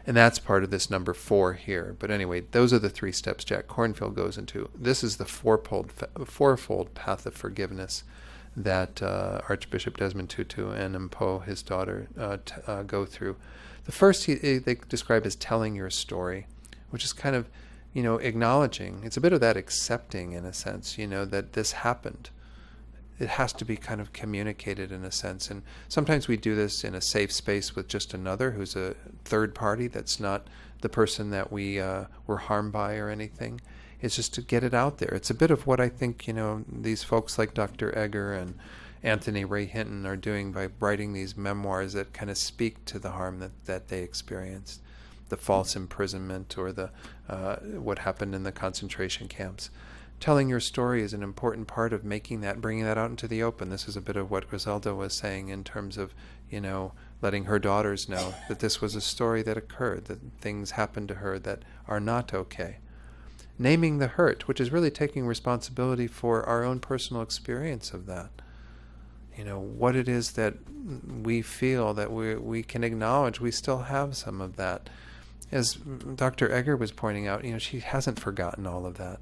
And that's part of this number 4 here. But anyway, those are the 3 steps Jack Kornfield goes into. This is the fourfold path of forgiveness that Archbishop Desmond Tutu and Mpo, his daughter, go through. The first they describe as telling your story, which is kind of, acknowledging. It's a bit of that accepting, in a sense, that this happened. It has to be kind of communicated in a sense. And sometimes we do this in a safe space with just another who's a third party that's not the person that we were harmed by or anything. It's just to get it out there. It's a bit of what I think, these folks like Dr. Egger and Anthony Ray Hinton are doing by writing these memoirs that kind of speak to the harm that they experienced, the false imprisonment or the what happened in the concentration camps. Telling your story is an important part of bringing that out into the open. This is a bit of what Griselda was saying in terms of, letting her daughters know that this was a story that occurred, that things happened to her that are not okay. Naming the hurt, which is really taking responsibility for our own personal experience of that. What it is that we feel that we can acknowledge we still have some of that. As Dr. Egger was pointing out, she hasn't forgotten all of that.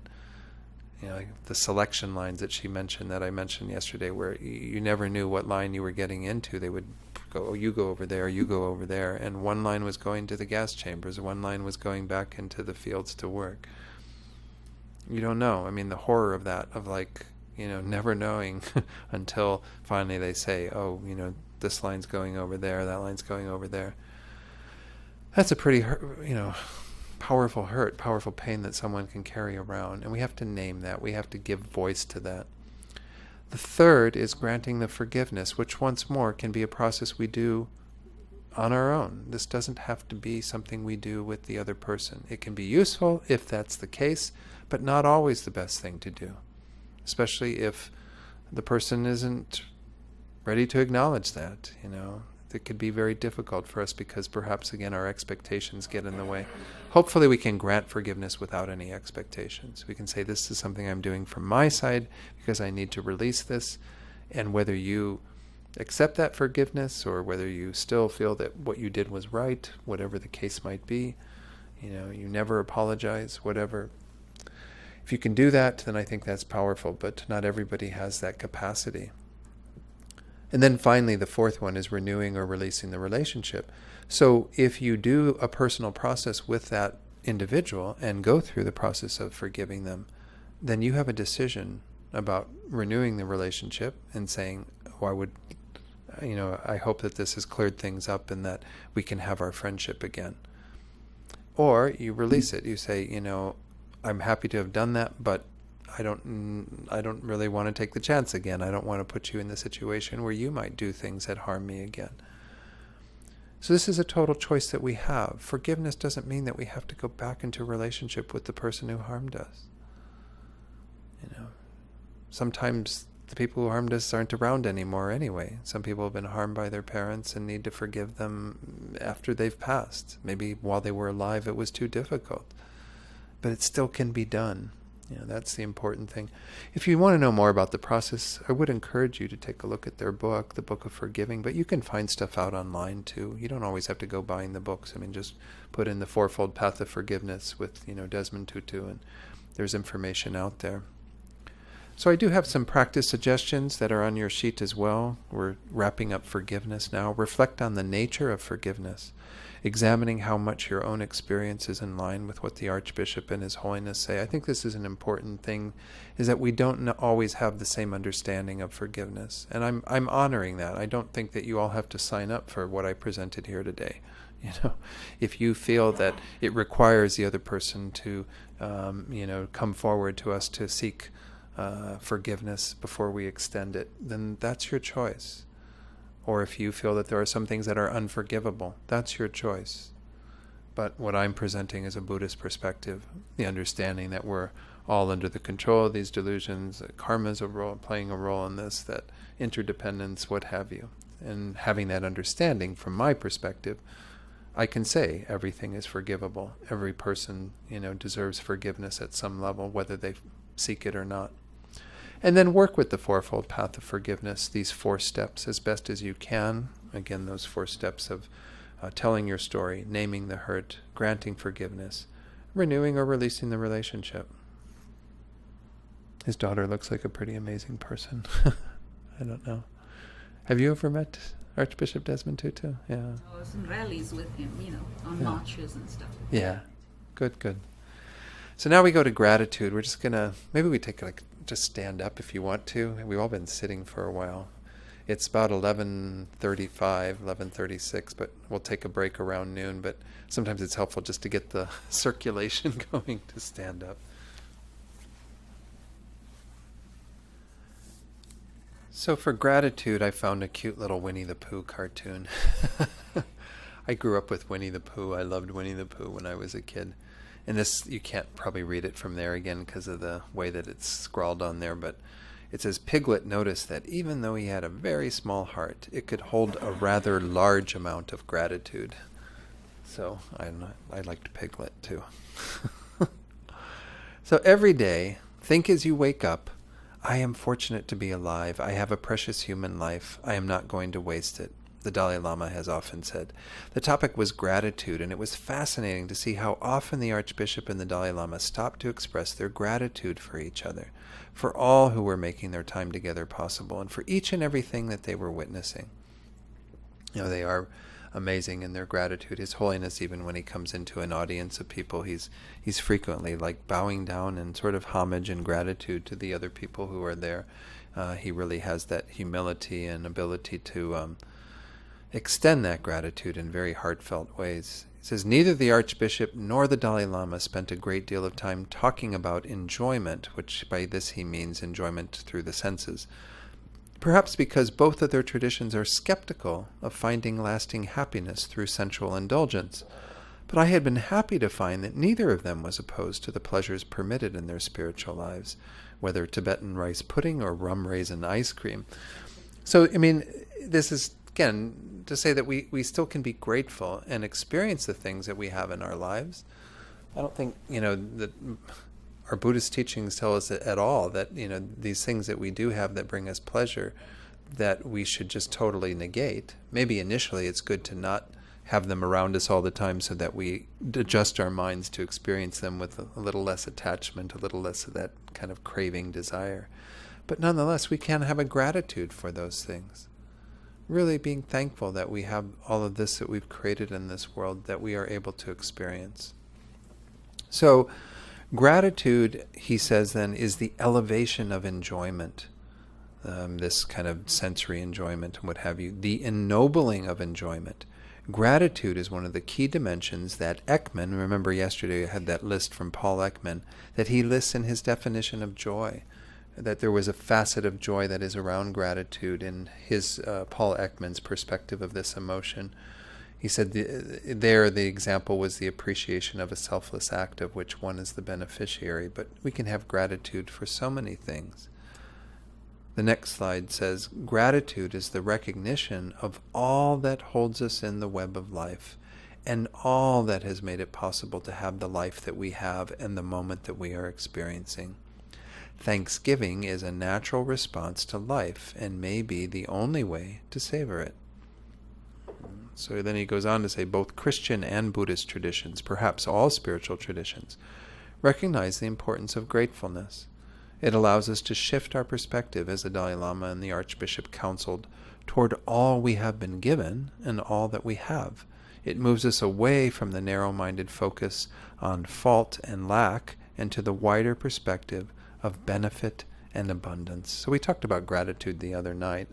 Like the selection lines that she mentioned, that I mentioned yesterday, where you never knew what line you were getting into. They would go, oh, you go over there, you go over there. And one line was going to the gas chambers, one line was going back into the fields to work. You don't know. I mean, the horror of that, of never knowing until finally they say, oh, this line's going over there, that line's going over there. That's a pretty, powerful hurt, powerful pain that someone can carry around. And we have to name that. We have to give voice to that. The third is granting the forgiveness, which once more can be a process we do on our own. This doesn't have to be something we do with the other person. It can be useful if that's the case, but not always the best thing to do, especially if the person isn't ready to acknowledge that. It could be very difficult for us because perhaps, again, our expectations get in the way. Hopefully we can grant forgiveness without any expectations. We can say, this is something I'm doing from my side because I need to release this. And whether you accept that forgiveness or whether you still feel that what you did was right, whatever the case might be, you never apologize, whatever. If you can do that, then I think that's powerful, but not everybody has that capacity. And then finally, the fourth one is renewing or releasing the relationship. So if you do a personal process with that individual and go through the process of forgiving them, then you have a decision about renewing the relationship and saying, I hope that this has cleared things up and that we can have our friendship again. Or you release it. You say, I'm happy to have done that, but I don't really want to take the chance again. I don't want to put you in the situation where you might do things that harm me again. So this is a total choice that we have. Forgiveness doesn't mean that we have to go back into a relationship with the person who harmed us. Sometimes the people who harmed us aren't around anymore anyway. Some people have been harmed by their parents and need to forgive them after they've passed. Maybe while they were alive it was too difficult. But it still can be done. That's the important thing. If you want to know more about the process, I would encourage you to take a look at their book, The Book of Forgiving, but you can find stuff out online too. You don't always have to go buying the books. Just put in The Fourfold Path of Forgiveness with, Desmond Tutu, and there's information out there. So I do have some practice suggestions that are on your sheet as well. We're wrapping up forgiveness now. Reflect on the nature of forgiveness, examining how much your own experience is in line with what the Archbishop and His Holiness say. I think this is an important thing, is that we don't always have the same understanding of forgiveness. And I'm honoring that. I don't think that you all have to sign up for what I presented here today. If you feel that it requires the other person to, come forward to us to seek forgiveness before we extend it, then that's your choice. Or if you feel that there are some things that are unforgivable, that's your choice. But what I'm presenting is a Buddhist perspective, the understanding that we're all under the control of these delusions, that karma is playing a role in this, that interdependence, what have you. And having that understanding from my perspective, I can say everything is forgivable. Every person, deserves forgiveness at some level, whether they seek it or not. And then work with the fourfold path of forgiveness, these 4 steps as best as you can. Again, those 4 steps of telling your story, naming the hurt, granting forgiveness, renewing or releasing the relationship. His daughter looks like a pretty amazing person. I don't know. Have you ever met Archbishop Desmond Tutu? Yeah. I was in rallies with him, on marches and stuff. Yeah. Good. So now we go to gratitude. We're just going to, maybe we take just stand up if you want to. We've all been sitting for a while. It's about 11:35, 11:36, but we'll take a break around noon. But sometimes it's helpful just to get the circulation going to stand up. So for gratitude, I found a cute little Winnie the Pooh cartoon. I grew up with Winnie the Pooh. I loved Winnie the Pooh when I was a kid. And this, you can't probably read it from there again because of the way that it's scrawled on there, but it says, Piglet noticed that even though he had a very small heart, it could hold a rather large amount of gratitude. So I liked Piglet too. So every day, think as you wake up, I am fortunate to be alive. I have a precious human life. I am not going to waste it. The Dalai Lama has often said. The topic was gratitude, and it was fascinating to see how often the Archbishop and the Dalai Lama stopped to express their gratitude for each other, for all who were making their time together possible, and for each and everything that they were witnessing. You know, they are amazing in their gratitude. His Holiness, even when he comes into an audience of people, he's frequently like bowing down in sort of homage and gratitude to the other people who are there. He really has that humility and ability to extend that gratitude in very heartfelt ways. He says, neither the Archbishop nor the Dalai Lama spent a great deal of time talking about enjoyment, which by this he means enjoyment through the senses, perhaps because both of their traditions are skeptical of finding lasting happiness through sensual indulgence. But I had been happy to find that neither of them was opposed to the pleasures permitted in their spiritual lives, whether Tibetan rice pudding or rum raisin ice cream. So, I mean, this is, again, to say that we still can be grateful and experience the things that we have in our lives. I don't think, that our Buddhist teachings tell us at all that, these things that we do have that bring us pleasure, that we should just totally negate. Maybe initially it's good to not have them around us all the time so that we adjust our minds to experience them with a little less attachment, a little less of that kind of craving desire. But nonetheless, we can have a gratitude for those things. Really being thankful that we have all of this that we've created in this world that we are able to experience. So, gratitude, he says then, is the elevation of enjoyment, this kind of sensory enjoyment and what have you, the ennobling of enjoyment. Gratitude is one of the key dimensions that Ekman, remember yesterday I had that list from Paul Ekman, that he lists in his definition of joy, that there was a facet of joy that is around gratitude in his, Paul Ekman's perspective of this emotion. He said the example was the appreciation of a selfless act of which one is the beneficiary, but we can have gratitude for so many things. The next slide says, gratitude is the recognition of all that holds us in the web of life and all that has made it possible to have the life that we have and the moment that we are experiencing. Thanksgiving is a natural response to life and may be the only way to savor it. So then he goes on to say both Christian and Buddhist traditions, perhaps all spiritual traditions, recognize the importance of gratefulness. It allows us to shift our perspective, as the Dalai Lama and the Archbishop counseled, toward all we have been given and all that we have. It moves us away from the narrow-minded focus on fault and lack and to the wider perspective of benefit and abundance. So we talked about gratitude the other night.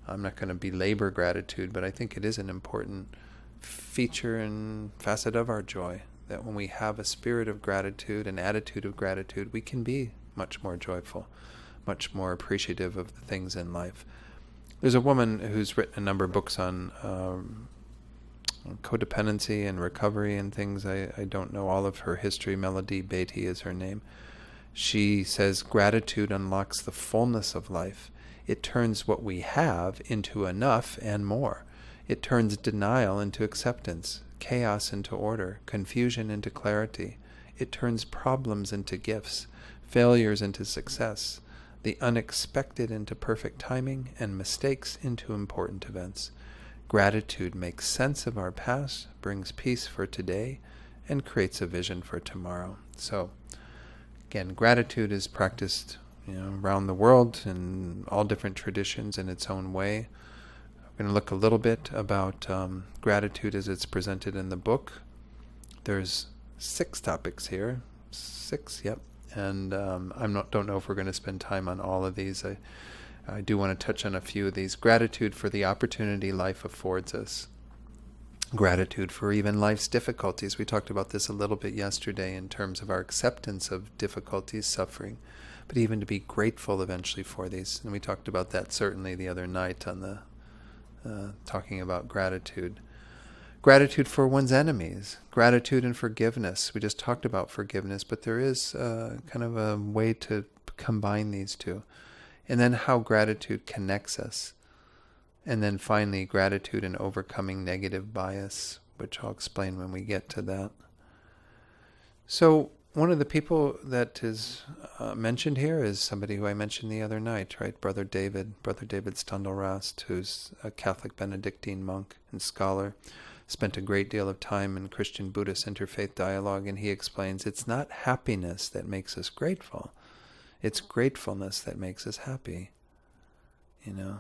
I'm not going to belabor gratitude, but I think it is an important feature and facet of our joy, that when we have a spirit of gratitude, an attitude of gratitude, we can be much more joyful, much more appreciative of the things in life. There's a woman who's written a number of books on codependency and recovery and things. I don't know all of her history. Melody Beatty is her name. She says gratitude unlocks the fullness of life. It turns what we have into enough and more. It turns denial into acceptance, chaos into order, confusion into clarity. It turns problems into gifts, failures into success, the unexpected into perfect timing, and mistakes into important events. Gratitude makes sense of our past, brings peace for today, and creates a vision for tomorrow. So, again, gratitude is practiced around the world in all different traditions in its own way. We're going to look a little bit about gratitude as it's presented in the book. There's 6 topics here. 6, yep. And don't know if we're going to spend time on all of these. I do want to touch on a few of these. Gratitude for the opportunity life affords us. Gratitude for even life's difficulties. We talked about this a little bit yesterday in terms of our acceptance of difficulties, suffering, but even to be grateful eventually for these. And we talked about that certainly the other night on the talking about gratitude. Gratitude for one's enemies. Gratitude and forgiveness. We just talked about forgiveness, but there is kind of a way to combine these two. And then how gratitude connects us. And then finally, gratitude and overcoming negative bias, which I'll explain when we get to that. So one of the people that is mentioned here is somebody who I mentioned the other night, right? Brother David Stundal-Rast, who's a Catholic Benedictine monk and scholar, spent a great deal of time in Christian-Buddhist interfaith dialogue, and he explains it's not happiness that makes us grateful. It's gratefulness that makes us happy, you know.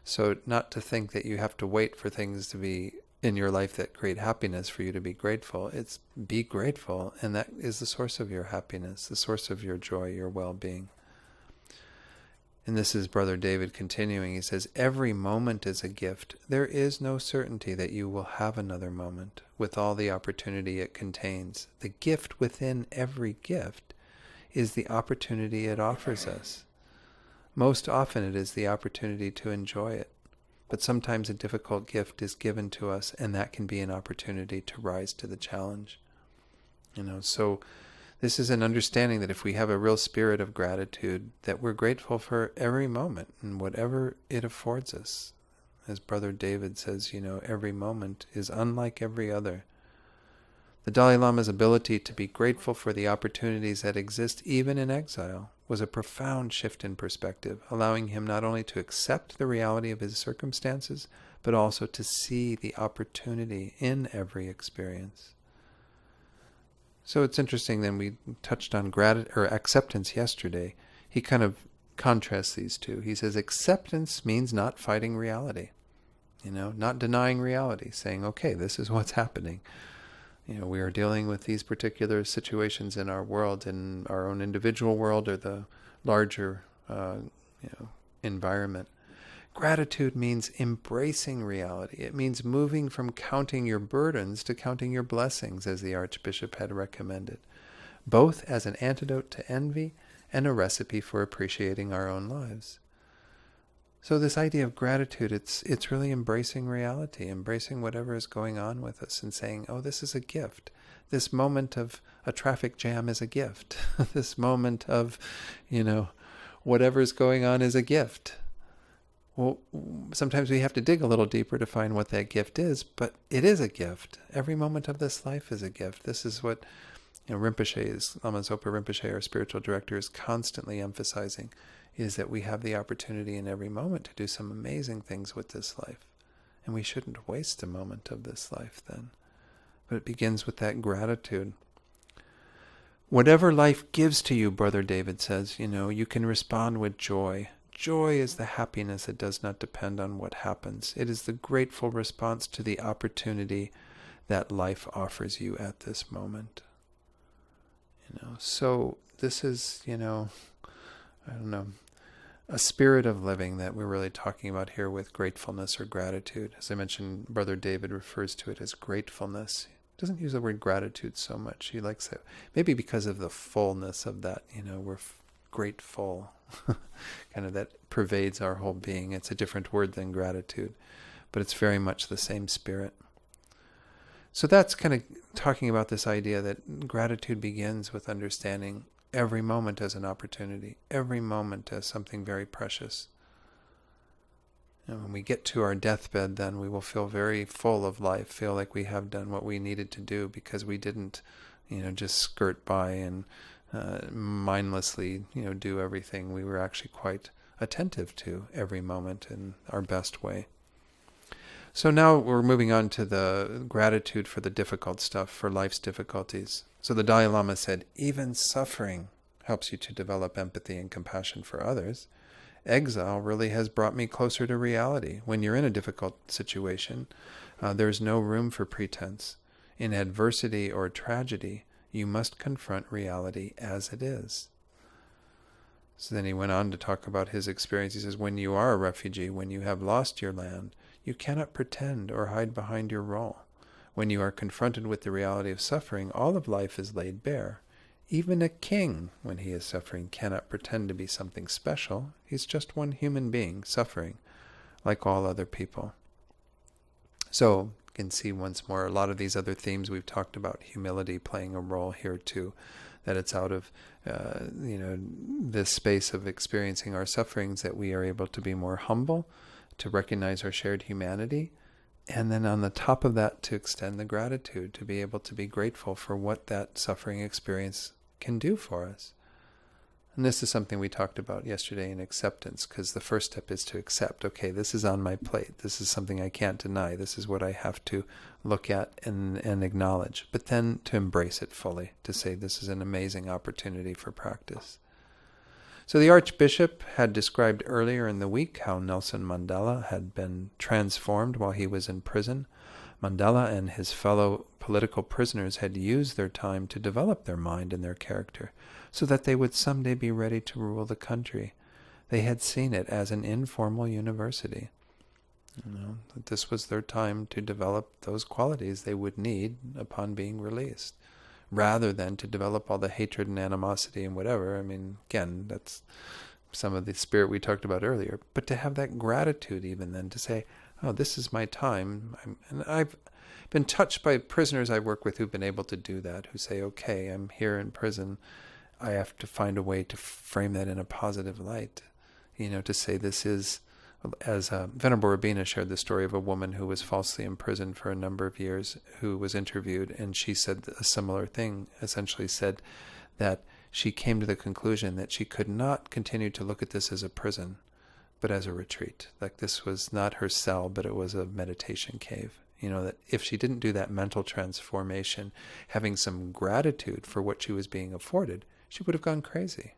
So not to think that you have to wait for things to be in your life that create happiness for you to be grateful. It's be grateful, and that is the source of your happiness, the source of your joy, your well-being. And this is Brother David continuing. He says, every moment is a gift. There is no certainty that you will have another moment with all the opportunity it contains. The gift within every gift is the opportunity it offers us. Most often it is the opportunity to enjoy it. But sometimes a difficult gift is given to us, and that can be an opportunity to rise to the challenge. So this is an understanding that if we have a real spirit of gratitude, that we're grateful for every moment and whatever it affords us. As Brother David says, every moment is unlike every other. The Dalai Lama's ability to be grateful for the opportunities that exist even in exile was a profound shift in perspective, allowing him not only to accept the reality of his circumstances, but also to see the opportunity in every experience. So it's interesting, then we touched on acceptance yesterday. He kind of contrasts these two. He says acceptance means not fighting reality, not denying reality, saying, okay, this is what's happening. We are dealing with these particular situations in our world, in our own individual world or the larger, environment. Gratitude means embracing reality. It means moving from counting your burdens to counting your blessings, as the Archbishop had recommended, both as an antidote to envy and a recipe for appreciating our own lives. So this idea of gratitude, it's really embracing reality, embracing whatever is going on with us and saying, oh, this is a gift. This moment of a traffic jam is a gift. This moment of, whatever's going on is a gift. Well, sometimes we have to dig a little deeper to find what that gift is, but it is a gift. Every moment of this life is a gift. This is what Rinpoche, Lama Zopa Rinpoche, our spiritual director, is constantly emphasizing, is that we have the opportunity in every moment to do some amazing things with this life. And we shouldn't waste a moment of this life then. But it begins with that gratitude. Whatever life gives to you, Brother David says, you can respond with joy. Joy is the happiness that does not depend on what happens. It is the grateful response to the opportunity that life offers you at this moment. So this is, a spirit of living that we're really talking about here with gratefulness or gratitude. As I mentioned, Brother David refers to it as gratefulness. He doesn't use the word gratitude so much. He likes it, maybe because of the fullness of that, we're grateful, kind of that pervades our whole being. It's a different word than gratitude, but it's very much the same spirit. So that's kind of talking about this idea that gratitude begins with understanding every moment as an opportunity, every moment as something very precious. And when we get to our deathbed, then we will feel very full of life, feel like we have done what we needed to do because we didn't, just skirt by and mindlessly, do everything. We were actually quite attentive to every moment in our best way. So now we're moving on to the gratitude for the difficult stuff, for life's difficulties. So the Dalai Lama said, even suffering helps you to develop empathy and compassion for others. Exile really has brought me closer to reality. When you're in a difficult situation, there's no room for pretense. In adversity or tragedy, you must confront reality as it is. So then he went on to talk about his experience. He says, when you are a refugee, when you have lost your land, you cannot pretend or hide behind your role. When you are confronted with the reality of suffering, all of life is laid bare. Even a king, when he is suffering, cannot pretend to be something special. He's just one human being suffering, like all other people. So you can see once more a lot of these other themes we've talked about, humility playing a role here too, that it's out of this space of experiencing our sufferings that we are able to be more humble, to recognize our shared humanity, and then on the top of that to extend the gratitude, to be able to be grateful for what that suffering experience can do for us. And this is something we talked about yesterday in acceptance, because the first step is to accept, okay, this is on my plate. This is something I can't deny. This is what I have to look at and acknowledge. But then to embrace it fully, to say this is an amazing opportunity for practice. So the Archbishop had described earlier in the week how Nelson Mandela had been transformed while he was in prison. Mandela and his fellow political prisoners had used their time to develop their mind and their character, so that they would someday be ready to rule the country. They had seen it as an informal university. That this was their time to develop those qualities they would need upon being released, rather than to develop all the hatred and animosity and whatever. I mean, again, that's some of the spirit we talked about earlier. But to have that gratitude even then, to say, oh, this is my time. And I've been touched by prisoners I work with who've been able to do that, who say, okay, I'm here in prison. I have to find a way to frame that in a positive light. To say this is, as Venerable Rabina shared the story of a woman who was falsely imprisoned for a number of years, who was interviewed, and she said a similar thing, essentially said that she came to the conclusion that she could not continue to look at this as a prison, but as a retreat. Like this was not her cell, but it was a meditation cave. That if she didn't do that mental transformation, having some gratitude for what she was being afforded, she would have gone crazy,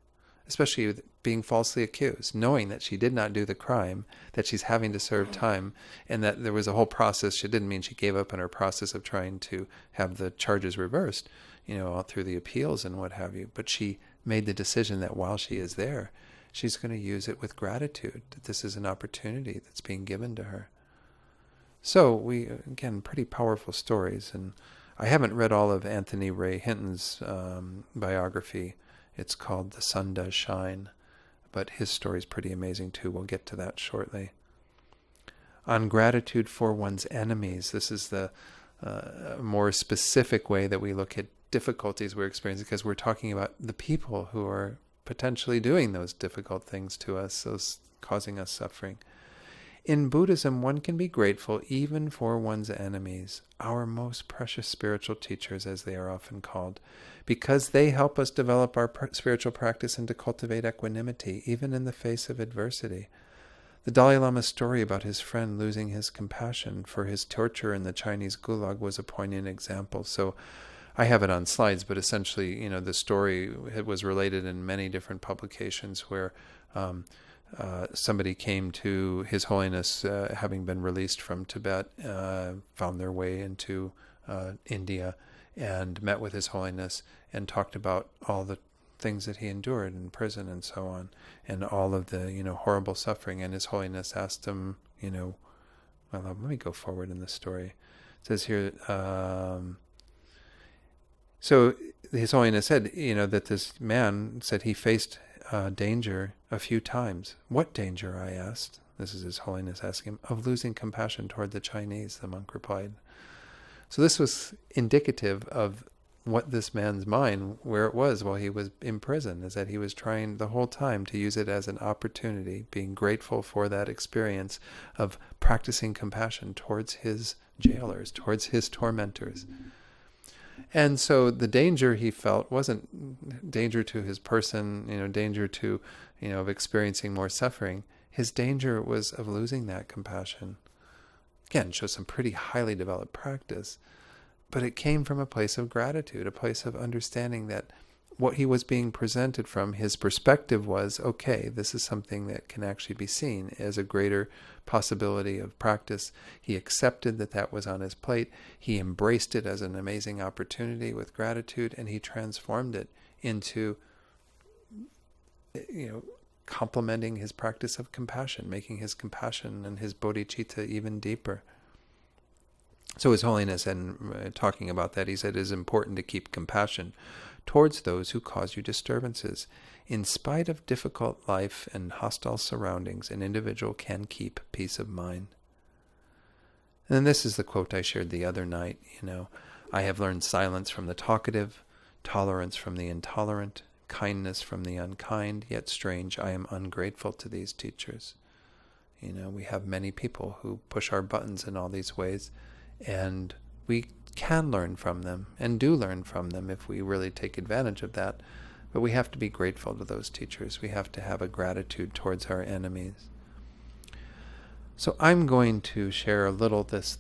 especially with being falsely accused, knowing that she did not do the crime, that she's having to serve time, and that there was a whole process. It didn't mean she gave up on her process of trying to have the charges reversed, all through the appeals and what have you. But she made the decision that while she is there, she's going to use it with gratitude, that this is an opportunity that's being given to her. So again, pretty powerful stories. And I haven't read all of Anthony Ray Hinton's biography. It's called The Sun Does Shine. But his story is pretty amazing too. We'll get to that shortly. On gratitude for one's enemies. This is the more specific way that we look at difficulties we're experiencing, because we're talking about the people who are potentially doing those difficult things to us, those causing us suffering. In Buddhism, one can be grateful even for one's enemies, our most precious spiritual teachers, as they are often called, because they help us develop our spiritual practice and to cultivate equanimity, even in the face of adversity. The Dalai Lama's story about his friend losing his compassion for his torture in the Chinese gulag was a poignant example. So I have it on slides, but essentially, the story was related in many different publications where somebody came to His Holiness, having been released from Tibet, found their way into India, and met with His Holiness and talked about all the things that he endured in prison and so on, and all of the horrible suffering. And His Holiness asked him, well, let me go forward in the story. It says here, so His Holiness said, that this man said he faced danger a few times. What danger? I asked. This is His Holiness asking him. Of losing compassion toward the Chinese, the monk replied. So this was indicative of what this man's mind, where it was while he was in prison, is that he was trying the whole time to use it as an opportunity, being grateful for that experience of practicing compassion towards his jailers, towards his tormentors. And so the danger he felt wasn't danger to his person, danger to, of experiencing more suffering. His danger was of losing that compassion. Again, shows some pretty highly developed practice, but it came from a place of gratitude, a place of understanding that what he was being presented from, his perspective was, okay, this is something that can actually be seen as a greater possibility of practice. He accepted that that was on his plate. He embraced it as an amazing opportunity with gratitude, and he transformed it into complementing his practice of compassion, making his compassion and his bodhicitta even deeper. So His Holiness, and talking about that, he said it is important to keep compassion towards those who cause you disturbances. In spite of difficult life and hostile surroundings, an individual can keep peace of mind. And this is the quote I shared the other night. I have learned silence from the talkative, tolerance from the intolerant, kindness from the unkind, yet strange, I am ungrateful to these teachers. We have many people who push our buttons in all these ways, and we can learn from them, and do learn from them if we really take advantage of that. But we have to be grateful to those teachers. We have to have a gratitude towards our enemies. So I'm going to share a little this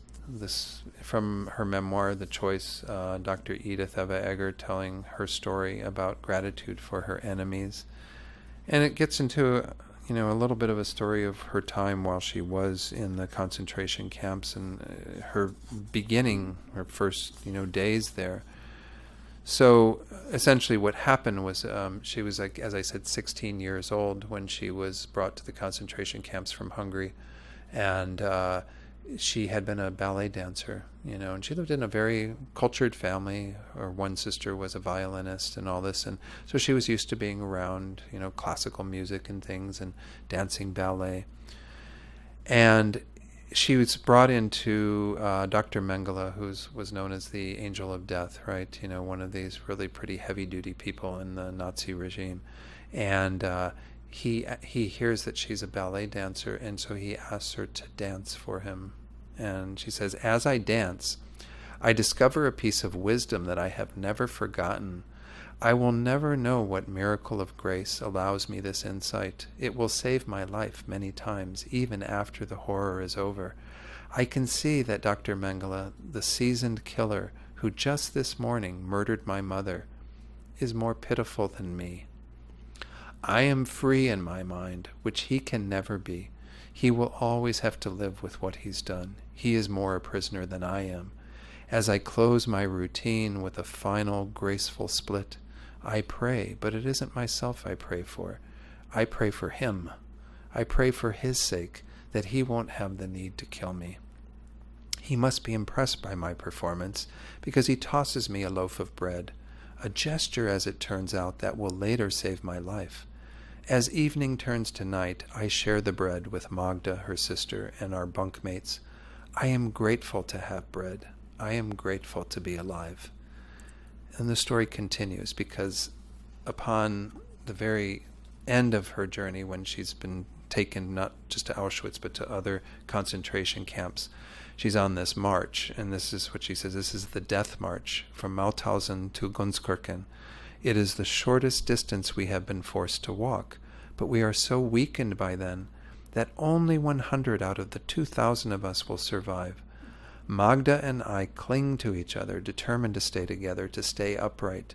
from her memoir, The Choice, Dr. Edith Eva Eger telling her story about gratitude for her enemies. And it gets into a little bit of a story of her time while she was in the concentration camps and her first days there. So essentially what happened was she was, like, as I said, 16 years old when she was brought to the concentration camps from Hungary. And she had been a ballet dancer, and she lived in a very cultured family. Her one sister was a violinist and all this, and so she was used to being around, classical music and things, and dancing ballet. And she was brought into Dr. Mengele, who was known as the Angel of Death, right? One of these really pretty heavy-duty people in the Nazi regime. And he hears that she's a ballet dancer, and so he asks her to dance for him. And she says, as I dance, I discover a piece of wisdom that I have never forgotten. I will never know what miracle of grace allows me this insight. It will save my life many times, even after the horror is over. I can see that Dr. Mengele, the seasoned killer who just this morning murdered my mother, is more pitiful than me. I am free in my mind, which he can never be. He will always have to live with what he's done. He is more a prisoner than I am. As I close my routine with a final graceful split, I pray, but it isn't myself I pray for. I pray for him. I pray for his sake, that he won't have the need to kill me. He must be impressed by my performance, because he tosses me a loaf of bread, a gesture, as it turns out, that will later save my life. As evening turns to night, I share the bread with Magda, her sister, and our bunkmates. I am grateful to have bread. I am grateful to be alive. And the story continues, because upon the very end of her journey, when she's been taken not just to Auschwitz but to other concentration camps, she's on this march, and this is what she says: this is the death march from Mauthausen to Gunskirchen. It is the shortest distance we have been forced to walk, but we are so weakened by then that only 100 out of the 2,000 of us will survive. Magda and I cling to each other, determined to stay together, to stay upright.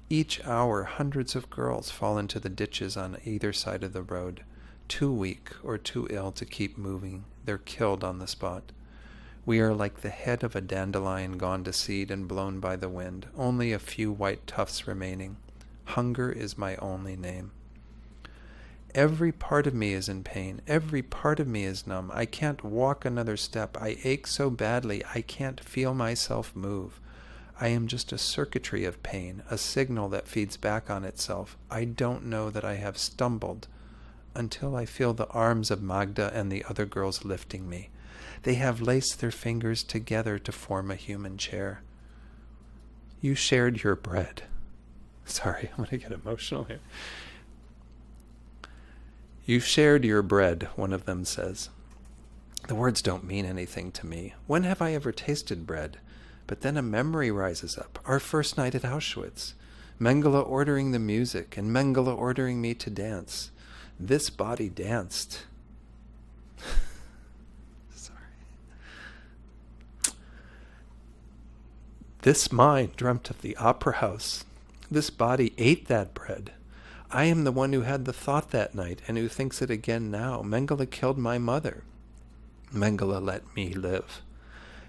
Each hour, hundreds of girls fall into the ditches on either side of the road, too weak or too ill to keep moving. They're killed on the spot. We are like the head of a dandelion gone to seed and blown by the wind, only a few white tufts remaining. Hunger is my only name. Every part of me is in pain. Every part of me is numb. I can't walk another step. I ache so badly I can't feel myself move. I am just a circuitry of pain, a signal that feeds back on itself. I don't know that I have stumbled until I feel the arms of Magda and the other girls lifting me. They have laced their fingers together to form a human chair. You shared your bread. Sorry, I'm going to get emotional here. You shared your bread, one of them says. The words don't mean anything to me. When have I ever tasted bread? But then a memory rises up. Our first night at Auschwitz. Mengele ordering the music, and Mengele ordering me to dance. This body danced. This mind dreamt of the opera house. This body ate that bread. I am the one who had the thought that night and who thinks it again now. Mengele killed my mother. Mengele let me live.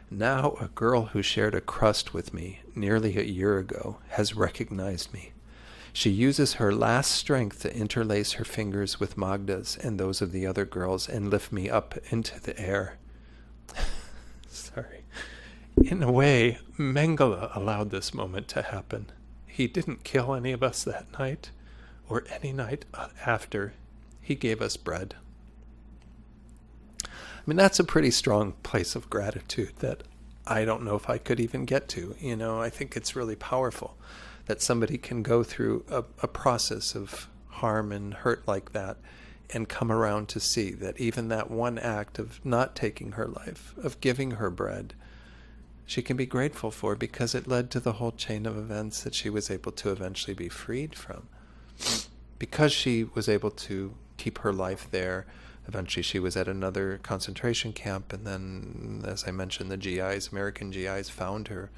Now a girl who shared a crust with me nearly a year ago has recognized me. She uses her last strength to interlace her fingers with Magda's and those of the other girls and lift me up into the air. Sorry. In a way, Mengele allowed this moment to happen. He didn't kill any of us that night, or any night after. He gave us bread. I mean, that's a pretty strong place of gratitude that I don't know if I could even get to. You know, I think it's really powerful that somebody can go through a process of harm and hurt like that and come around to see that even that one act of not taking her life, of giving her bread, she can be grateful for because it led to the whole chain of events that she was able to eventually be freed from. Because she was able to keep her life there, eventually she was at another concentration camp, and then, as I mentioned, the GIs, American GIs, found her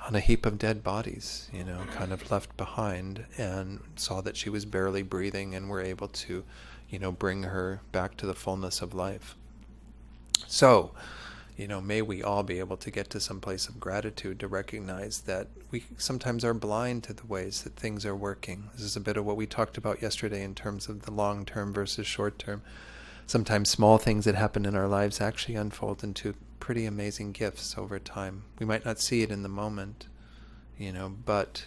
on a heap of dead bodies, you know, kind of left behind, and saw that she was barely breathing and were able to, you know, bring her back to the fullness of life. So, you know, may we all be able to get to some place of gratitude to recognize that we sometimes are blind to the ways that things are working. This is a bit of what we talked about yesterday in terms of the long-term versus short-term. Sometimes small things that happen in our lives actually unfold into pretty amazing gifts over time. We might not see it in the moment, you know, but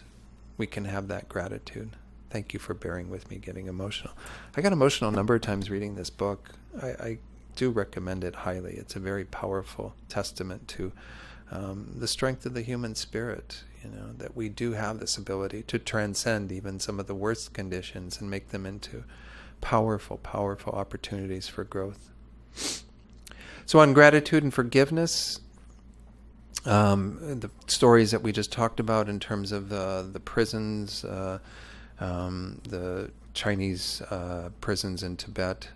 we can have that gratitude. Thank you for bearing with me getting emotional. I got emotional a number of times reading this book. I do recommend it highly. It's a very powerful testament to the strength of the human spirit, you know, that we do have this ability to transcend even some of the worst conditions and make them into powerful, powerful opportunities for growth. So on gratitude and forgiveness, the stories that we just talked about in terms of the prisons, the Chinese prisons in Tibet,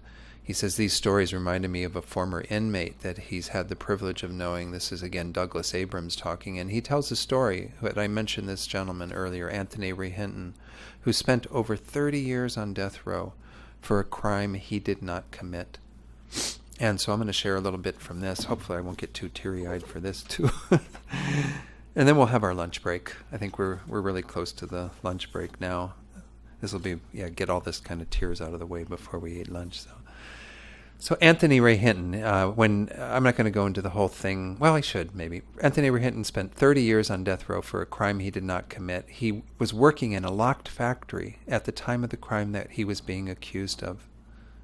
he says these stories reminded me of a former inmate that he's had the privilege of knowing. This is again Douglas Abrams talking, and he tells a story that I mentioned this gentleman earlier, Anthony Ray Hinton, who spent over 30 years on death row for a crime he did not commit. And so I'm going to share a little bit from this. Hopefully I won't get too teary-eyed for this too. And then we'll have our lunch break. I think we're really close to the lunch break now. This will be, get all this kind of tears out of the way before we eat lunch. So Anthony Ray Hinton, when I'm not going to go into the whole thing. Well, I should maybe. Anthony Ray Hinton spent 30 years on death row for a crime he did not commit. He was working in a locked factory at the time of the crime that he was being accused of.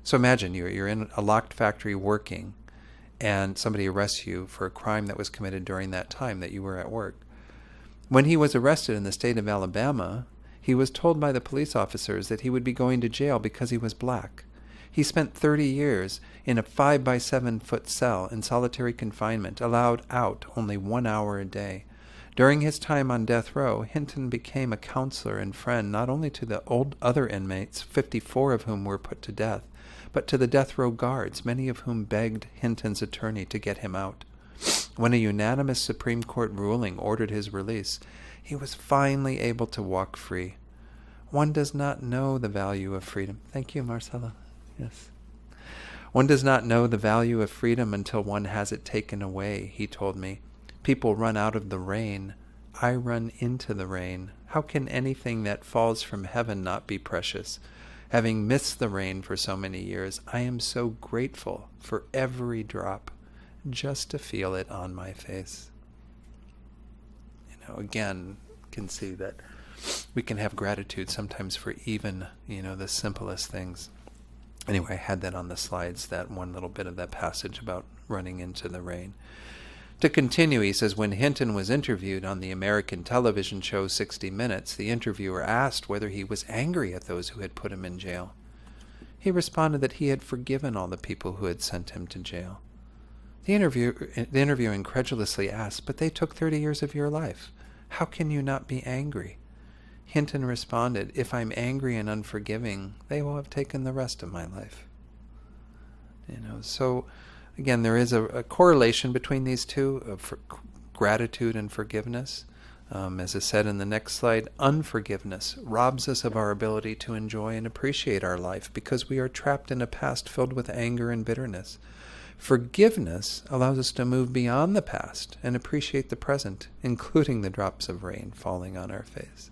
So imagine you're in a locked factory working, and somebody arrests you for a crime that was committed during that time that you were at work. When he was arrested in the state of Alabama, he was told by the police officers that he would be going to jail because he was black. He spent 30 years in a 5-by-7-foot cell in solitary confinement, allowed out only 1 hour a day. During his time on death row, Hinton became a counselor and friend not only to the other inmates, 54 of whom were put to death, but to the death row guards, many of whom begged Hinton's attorney to get him out. When a unanimous Supreme Court ruling ordered his release, he was finally able to walk free. One does not know the value of freedom. Thank you, Marcella. Yes. One does not know the value of freedom until one has it taken away, he told me. People run out of the rain. I run into the rain. How can anything that falls from heaven not be precious? Having missed the rain for so many years, I am so grateful for every drop, just to feel it on my face. You know, again, can see that we can have gratitude sometimes for even, the simplest things. Anyway, I had that on the slides, that one little bit of that passage about running into the rain. To continue, he says, when Hinton was interviewed on the American television show 60 Minutes, the interviewer asked whether he was angry at those who had put him in jail. He responded that he had forgiven all the people who had sent him to jail. The interviewer incredulously asked, but they took 30 years of your life. How can you not be angry? Hinton responded, if I'm angry and unforgiving, they will have taken the rest of my life. So again, there is a correlation between these two, gratitude and forgiveness. As I said in the next slide, unforgiveness robs us of our ability to enjoy and appreciate our life because we are trapped in a past filled with anger and bitterness. Forgiveness allows us to move beyond the past and appreciate the present, including the drops of rain falling on our face.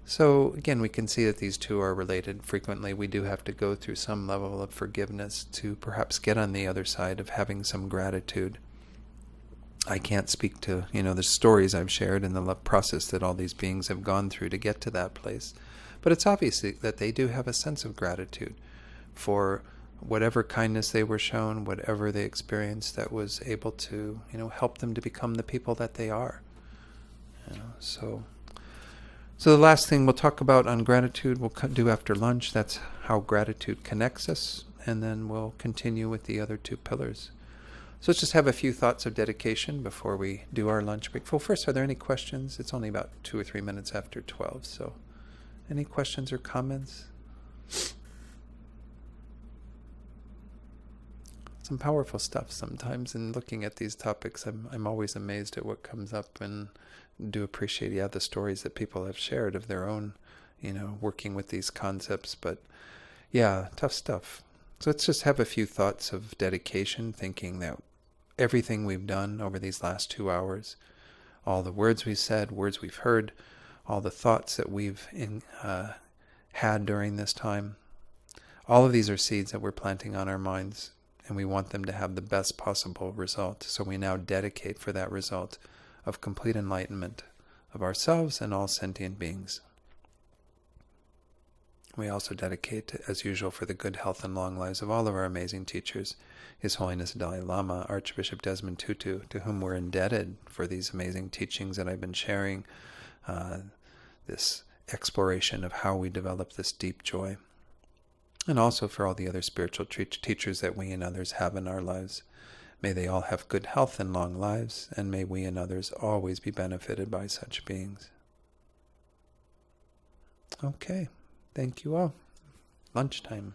So again, we can see that these two are related. Frequently, we do have to go through some level of forgiveness to perhaps get on the other side of having some gratitude. I can't speak to, the stories I've shared and the love process that all these beings have gone through to get to that place. But it's obvious that they do have a sense of gratitude for whatever kindness they were shown, whatever they experienced that was able to, help them to become the people that they are. So the last thing we'll talk about on gratitude we'll do after lunch. That's how gratitude connects us, and then we'll continue with the other two pillars. So let's just have a few thoughts of dedication before we do our lunch break. Well, first, are there any questions? It's only about 2 or 3 minutes after 12, so any questions or comments? Some powerful stuff sometimes, and looking at these topics, I'm always amazed at what comes up, and do appreciate, the stories that people have shared of their own, working with these concepts. But yeah, tough stuff. So let's just have a few thoughts of dedication, thinking that everything we've done over these last 2 hours, all the words we've said, words we've heard, all the thoughts that we've had during this time, all of these are seeds that we're planting on our minds, and we want them to have the best possible result. So we now dedicate for that result of complete enlightenment of ourselves and all sentient beings. We also dedicate, as usual, for the good health and long lives of all of our amazing teachers, His Holiness Dalai Lama, Archbishop Desmond Tutu, to whom we're indebted for these amazing teachings that I've been sharing, this exploration of how we develop this deep joy. And also for all the other spiritual teachers that we and others have in our lives. May they all have good health and long lives, and may we and others always be benefited by such beings. Okay, thank you all. Lunchtime.